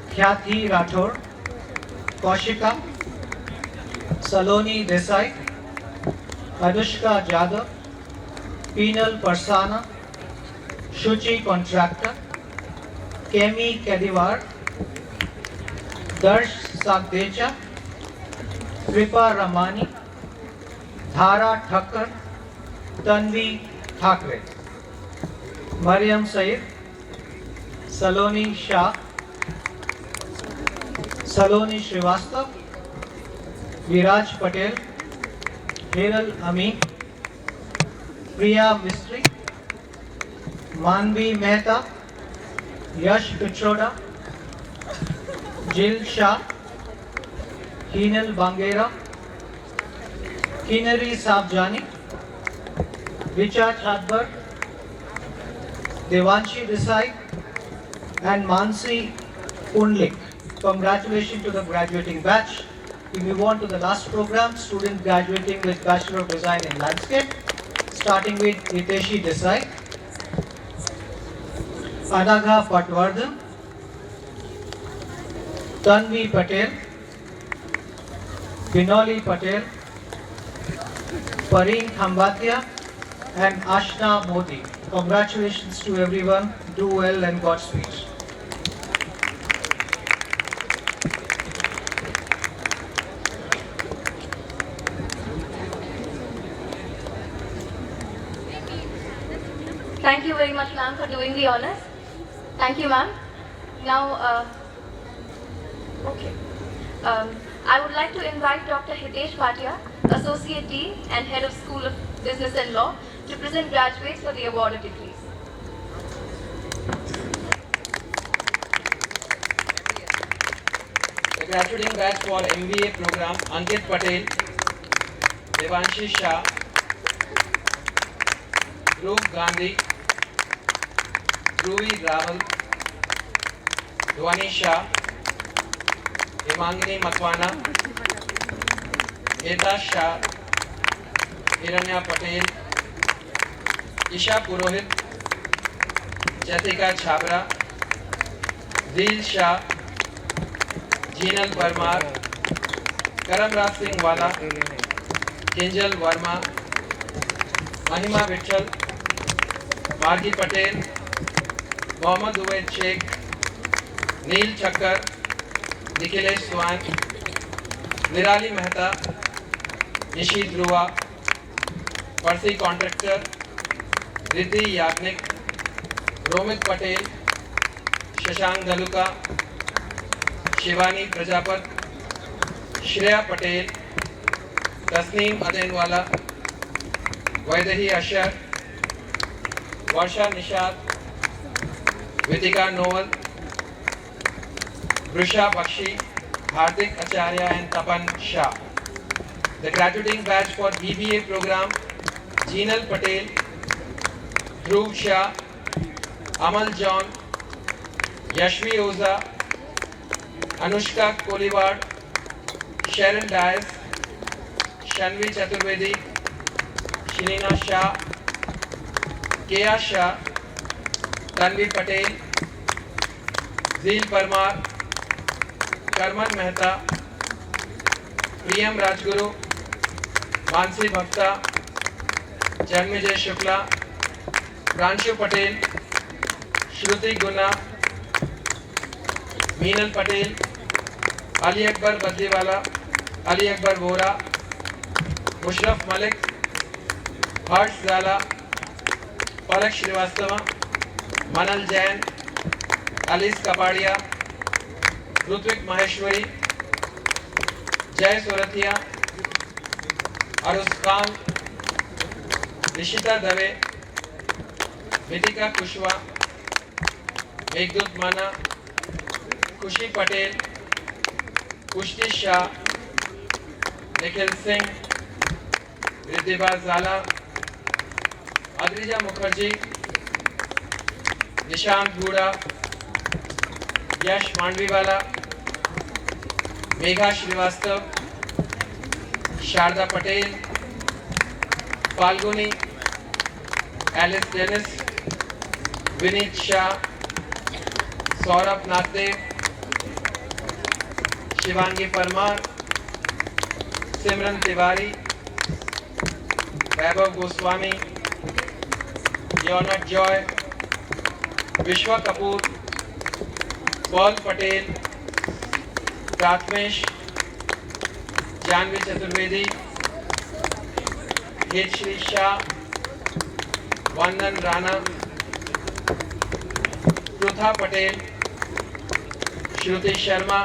[SPEAKER 6] Khyati Rathore, Kaushika, Saloni Desai, Anushka Jadhav, Peenal Parsana, Shuchi Contractor, Kemi Kadiwar, Darsh Sagdecha, Kripa Ramani, Dhara Thakkar, Tanvi Thakre, Mariam Said, Saloni Shah, Saloni Srivastav, Viraj Patel, Hiral Amin, Priya Mistry, Manvi Mehta, Yash Pitroda, Jill Shah, Heenal Bangera, Kinari Sabjani, Richa Chadbar, Devanshi Desai, and Mansi Pundlik. Congratulations to the graduating batch. We move on to the last program, student graduating with Bachelor of Design in Landscape, starting with Hiteshi Desai, Anagha Patwardhan, Tanvi Patel, Binoli Patel, Pareen Khambatia, and Ashna Modi. Congratulations to everyone. Do well and Godspeed.
[SPEAKER 3] Thank you very much, ma'am, for doing the honors. Thank you, ma'am. Now, I would like to invite Dr. Hitesh Bhatia, Associate Dean and Head of School of Business and Law, to present graduates for the awarded degrees.
[SPEAKER 13] The graduating batch for MBA program: Ankit Patel, Devanshi Shah, Dhruv Gandhi, Dhruvi Raval, Dhwani Shah, Himangini Makwana, Eta Shah, Hiranya Patel, Isha Purohit, Jatika Chhabra, Dil Shah, Jinal Parmar, Karamraj Singh Wala, Kinjal Verma, Mahima Vitchal, Margi Patel, Mohammad Ubaid Sheikh, Neil Chakkar, Nikhilesh Swan, Nirali Mehta, Nishi Dhruva, Percy Contractor, Riddhi Yagnik, Romit Patel, Shashank Galuka, Shivani Prajapat, Shreya Patel, Tasneem Adenwala, Vaidehi Ashar, Varsha Nishad, Vitika Noel, Brisha Bakshi, Hardik Acharya and Tapan Shah. The graduating batch for BBA program: Jinal Patel, Dhruv Shah, Amal John, Yashvi Oza, Anushka Koliwad, Sharon Dias, Shanvi Chaturvedi, Shinina Shah, Kea Shah, Tanvi Patel, Zeel Parmar, Karman Mehta, Priyam Rajguru, Mansi Bhakta, Janmijay Shukla, Pranshu Patel, Shruti Guna, Meenal Patel, Ali Akbar Badliwala, Ali Akbar Vora, Mushraf Malik, Harsh Zala, Palak Shrivastava, Manal Jain, Alice Kapadia, Rutvik Maheshwari, Jay Sorathia, Arus Khan, Nishita Dave, Vitika Kushwa, Meghdut Mana, Kushi Patel, Kushti Shah, Nikhil Singh, Riddhiba Zala, Adrija Mukherjee, Nishant Hooda, Yash Mandviwala, Megha Srivastava, Sharda Patel, Falguni, Alice Dennis, Vineet Shah, Saurabh Nathdev, Shivangi Parmar, Simran Tiwari, Vaibhav Goswami, योनट Joy, Vishwa Kapoor, Paul Patel, Prathmesh, Janvi Chaturvedi, Hetshree Shah, Vandan Rana, Pritha Patel, Shruti Sharma,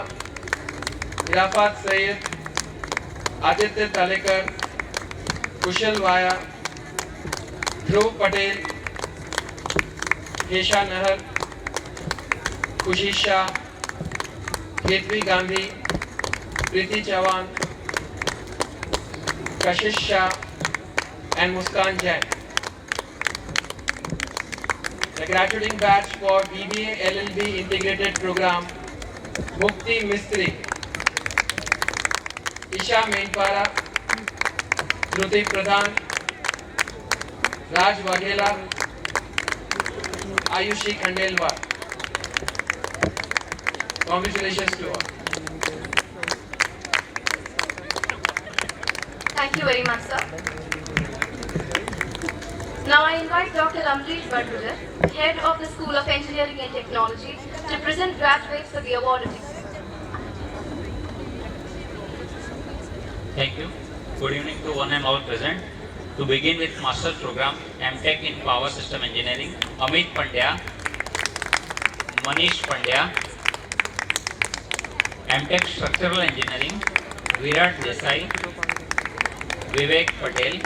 [SPEAKER 13] Irafat Syed, Aditya Talekar, Kushal Vaya, Dhruv Patel, Kesha Nahar, Khushi Shah, केतवी Gandhi, Preeti Chauhan, Kashish Shah, and Muskan Jain. The graduating batch for BBA LLB integrated program, Mukti Mistri, Isha Mainpara, Shruti Pradhan, Raj Waghela, Ayushi Khandelwar. Congratulations to all.
[SPEAKER 3] Thank you very much, sir. Now I invite Dr. Amrish Bhattacharya, Head of the School of Engineering and Technology, to present graduates for the award of
[SPEAKER 14] Thank you. Good evening to one and all present. To begin with Master's Program, MTech in Power System Engineering, Amit Pandya, Manish Pandya, MTech Structural Engineering, Virat Desai, Vivek Patel,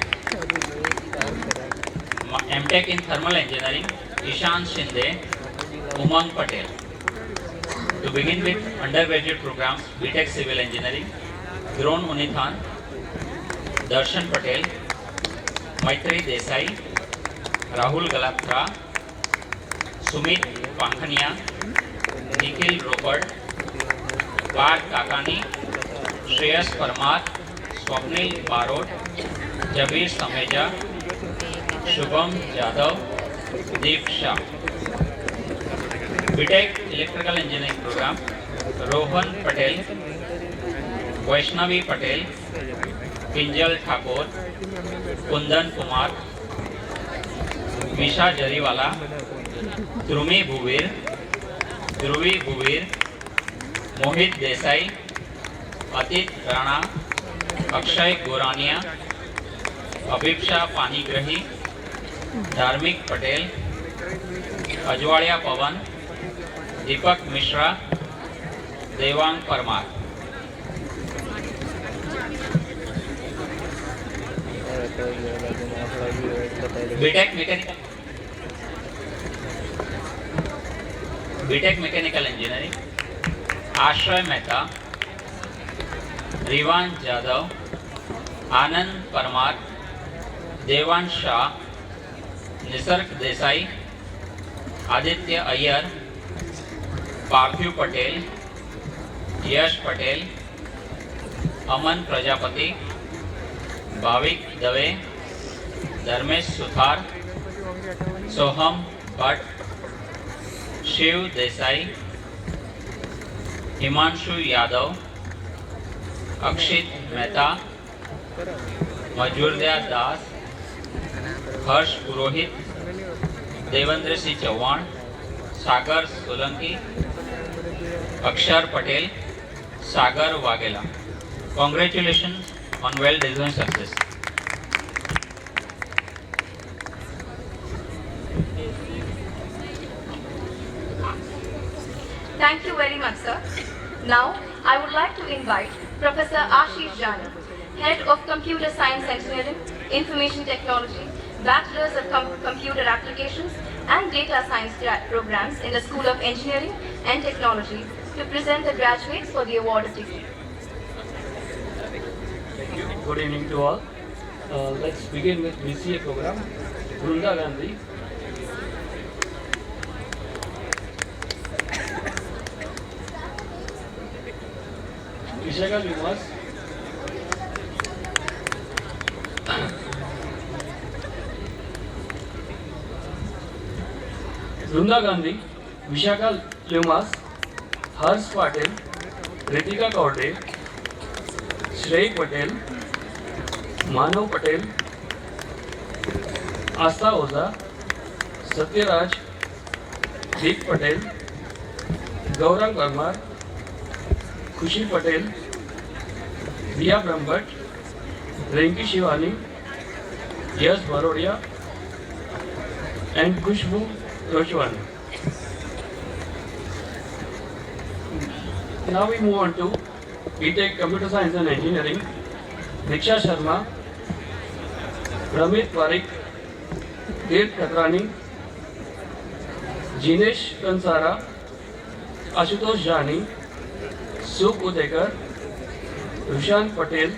[SPEAKER 14] MTech in Thermal Engineering, Ishan Shinde, Umang Patel. To begin with undergraduate programs, BTech Civil Engineering, Dhron Unithan, Darshan Patel, Maitri Desai, Rahul Galatra, Sumit Pankhania, Nikhil Ropert, Parth Kakani, Shreyas Parmar, Swapnil Barot, Jabir Sameja, Shubham Jadhav, Deep Shah. BTech Electrical Engineering Program, Rohan Patel, Vaishnavi Patel, Kinjal Thakur, Kundan Kumar, Misha Jariwala, Dhruvi Bhuvir, Mohit Desai, Atit Rana, Akshay Gorania, Abhipsha Panigrahi, Dharmik Patel, Ajwadia Pawan, Deepak Mishra, Devang Parmar. BTech Mechanical Engineering, Ashray Mehta, Rivan Jadhav, Anand Parmar, Devan Shah, Nisarg Desai, Aditya Iyer, Parthiv Patel, Yash Patel, Aman Prajapati, Bhavik Dave, Dharmesh Suthar, Soham Bhatt, Shiv Desai, Himanshu Yadav, Akshit Mehta, Majurdya Das, Harsh Purohit, Devendra Singh Chauhan, Sagar Solanki, Akshar Patel, Sagar Waghela. Congratulations on well-deserved success.
[SPEAKER 3] Thank you very much, sir. Now, I would like to invite Professor Ashish Jani, Head of Computer Science Engineering, Information Technology, Bachelor's of Computer Applications and Data Science programs in the School of Engineering and Technology, to present the graduates for the award of degree.
[SPEAKER 15] Good evening to all. Let's begin with BCA program. Brunda Gandhi. Vishaka Lumas, Vrunda Gandhi, Vishaka Lumas, Harsh Patel, Ritika Kaurde, Shrey Patel, Manav Patel, Asta Oza, Satyaraj, Deep Patel, Gaurang Parmar, Khushi Patel, Diya Brahmbhatt, Rinki Shivani, Yash Barodia, and Khushbu Roshwani. Now we move on to B.Tech Computer Science and Engineering, Diksha Sharma, Ramit Parik, Tirth Khatrani, Jinesh Kansara, Ashutosh Jani, Sukh Udekar, Rushan Patel,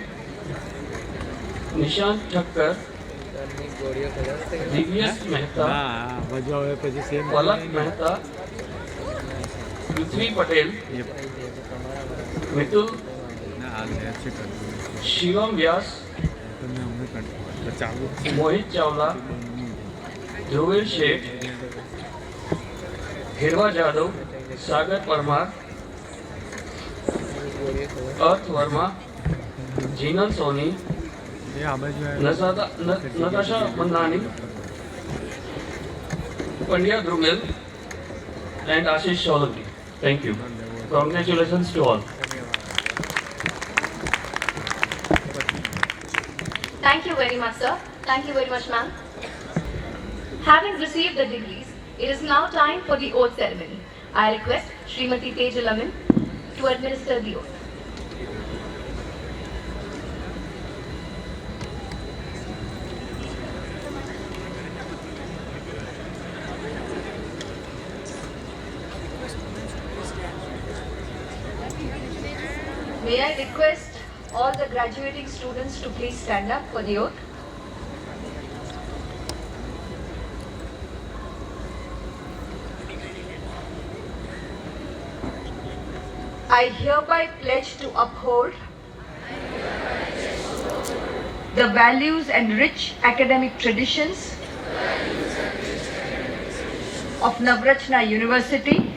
[SPEAKER 15] Nishant Thakkar, Divyesh Mehta, Palak Mehta, Prithvi Patel, Mitul, Shivam Vyas, Mohit Chawla, Dhruvel Sheth, Hirva Jadhav, Sagar Parmar, Arth Verma, Jinal Soni, Natasha Mandani, Pandya Drumil, and Ashish Solanki. Thank you. Congratulations to all.
[SPEAKER 3] Thank you very much, sir. Thank you very much, ma'am. Having received the degrees, it is now time for the oath ceremony. I request Srimati Tejal Amin to administer the oath. May I request all the graduating students to please stand up for the oath. I hereby pledge to uphold the values and rich academic traditions of Navrachana University,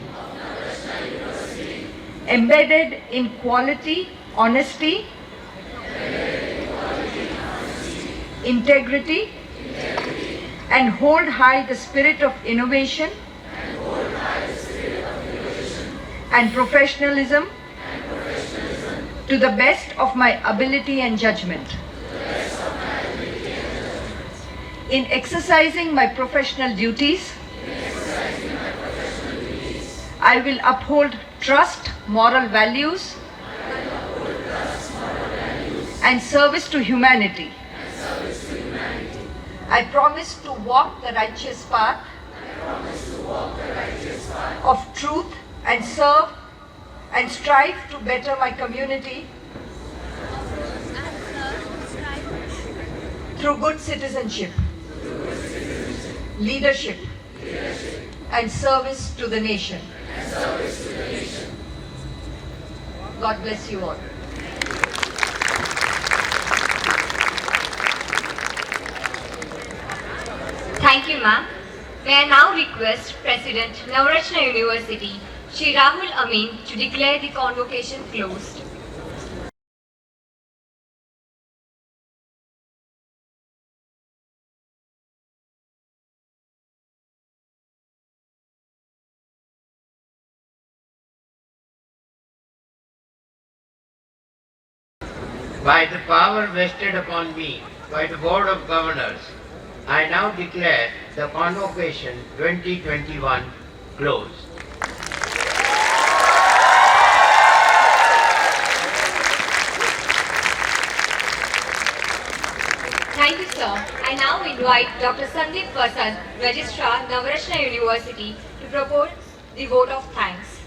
[SPEAKER 3] embedded in quality, honesty, integrity, and hold high the spirit of innovation and professionalism to the best of my ability and judgment. In exercising my professional duties, I will uphold trust, moral values, and service to humanity. I promise to walk the righteous path of truth and serve and strive to better my community through good citizenship, leadership, and service to the nation. God bless you all.
[SPEAKER 2] Thank you, ma'am. May I now request President Navrachana University, Shri Rahul Amin, to declare the convocation closed.
[SPEAKER 4] By the power vested upon me by the Board of Governors, I now declare the Convocation 2021 closed.
[SPEAKER 2] Thank you, sir. I now invite Dr. Sandeep Vasad, Registrar, Navrachana University, to propose the vote of thanks.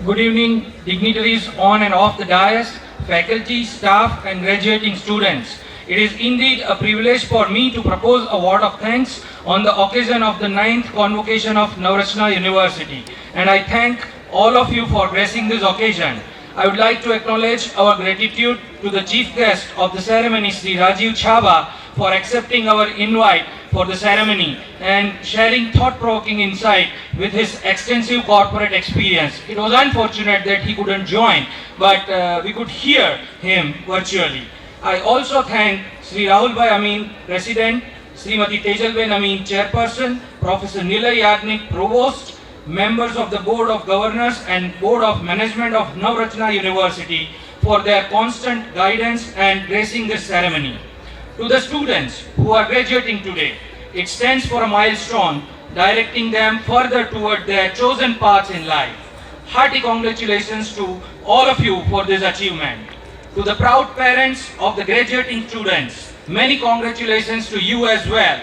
[SPEAKER 16] Good evening, dignitaries on and off the dais, faculty, staff, and graduating students. It is indeed a privilege for me to propose a word of thanks on the occasion of the 9th Convocation of Navrachana University. And I thank all of you for gracing this occasion. I would like to acknowledge our gratitude to the chief guest of the ceremony, Sri Rajiv Chhaba, for accepting our invite for the ceremony and sharing thought-provoking insight with his extensive corporate experience. It was unfortunate that he couldn't join, but we could hear him virtually. I also thank Sri Rahul Bhai Amin, President, Srimati Tejalben Amin, Chairperson, Professor Nilay Yagnik, Provost, members of the Board of Governors and Board of Management of Navrachana University for their constant guidance and gracing this ceremony. To the students who are graduating today, it stands for a milestone directing them further toward their chosen paths in life. Hearty congratulations to all of you for this achievement. To the proud parents of the graduating students, many congratulations to you as well.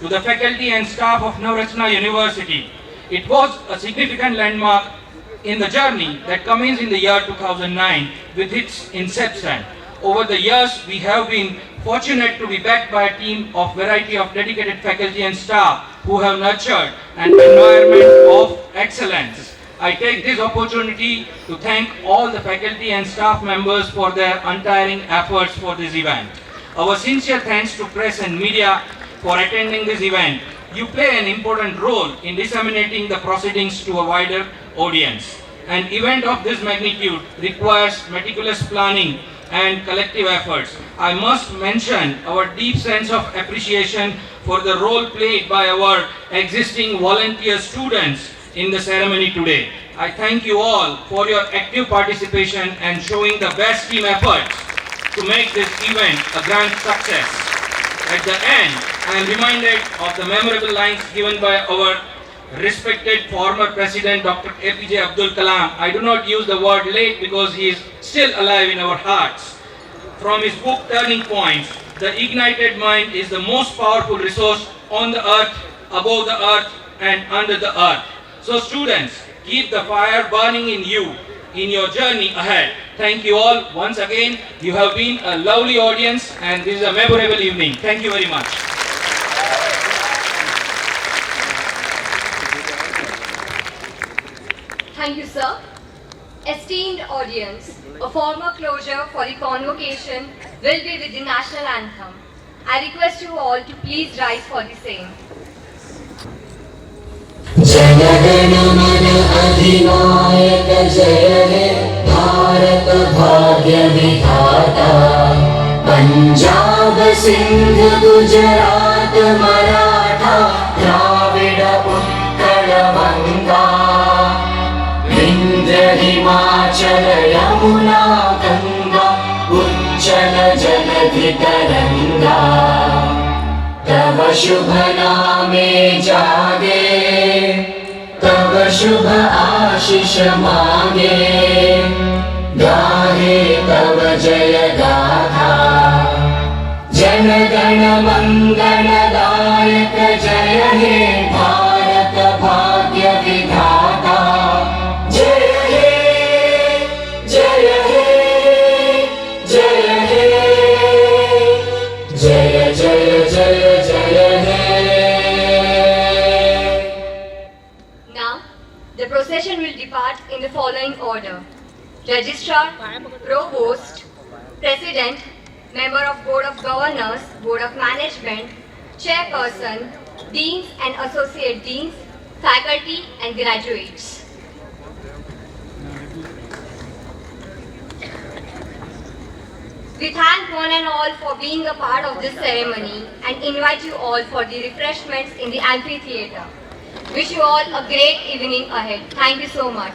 [SPEAKER 16] To the faculty and staff of Navrachana University, it was a significant landmark in the journey that commenced in the year 2009 with its inception. Over the years, we have been fortunate to be backed by a team of variety of dedicated faculty and staff who have nurtured an environment of excellence. I take this opportunity to thank all the faculty and staff members for their untiring efforts for this event. Our sincere thanks to press and media for attending this event. You play an important role in disseminating the proceedings to a wider audience. An event of this magnitude requires meticulous planning and collective efforts. I must mention our deep sense of appreciation for the role played by our existing volunteer students in the ceremony today. I thank you all for your active participation and showing the best team efforts to make this event a grand success. At the end, I am reminded of the memorable lines given by our respected former President Dr. APJ Abdul Kalam. I do not use the word late because he is still alive in our hearts. From his book Turning Points, the ignited mind is the most powerful resource on the earth, above the earth and under the earth. So students, keep the fire burning in you in your journey ahead. Thank you all once again. You have been a lovely audience and this is a memorable evening. Thank you very much.
[SPEAKER 2] Thank you, sir. Esteemed audience, a formal closure for the convocation will be with the National Anthem. I request you all to please rise for the same.
[SPEAKER 1] अधिनायक जय हे भारत भाग्य विधाता पंजाब सिंध गुजरात मराठा द्राविड उत्कल बंगा विंध्य हिमाचल यमुना गंगा उच्चल जलधि तरंगा तव शुभ नामे जागे तब शुभ आशीष मांगे गाहे तब जय गाथा जन गण मंगल दायक जय हे भारत भाग्य विधाता जय हे जय हे जय हे जय जय जय जय हे.
[SPEAKER 2] The procession will depart in the following order: Registrar, Provost, President, Member of Board of Governors, Board of Management, Chairperson, Deans and Associate Deans, Faculty and Graduates. We thank one and all for being a part of this ceremony and invite you all for the refreshments in the Amphitheater. Wish you all a great evening ahead. Thank you so much.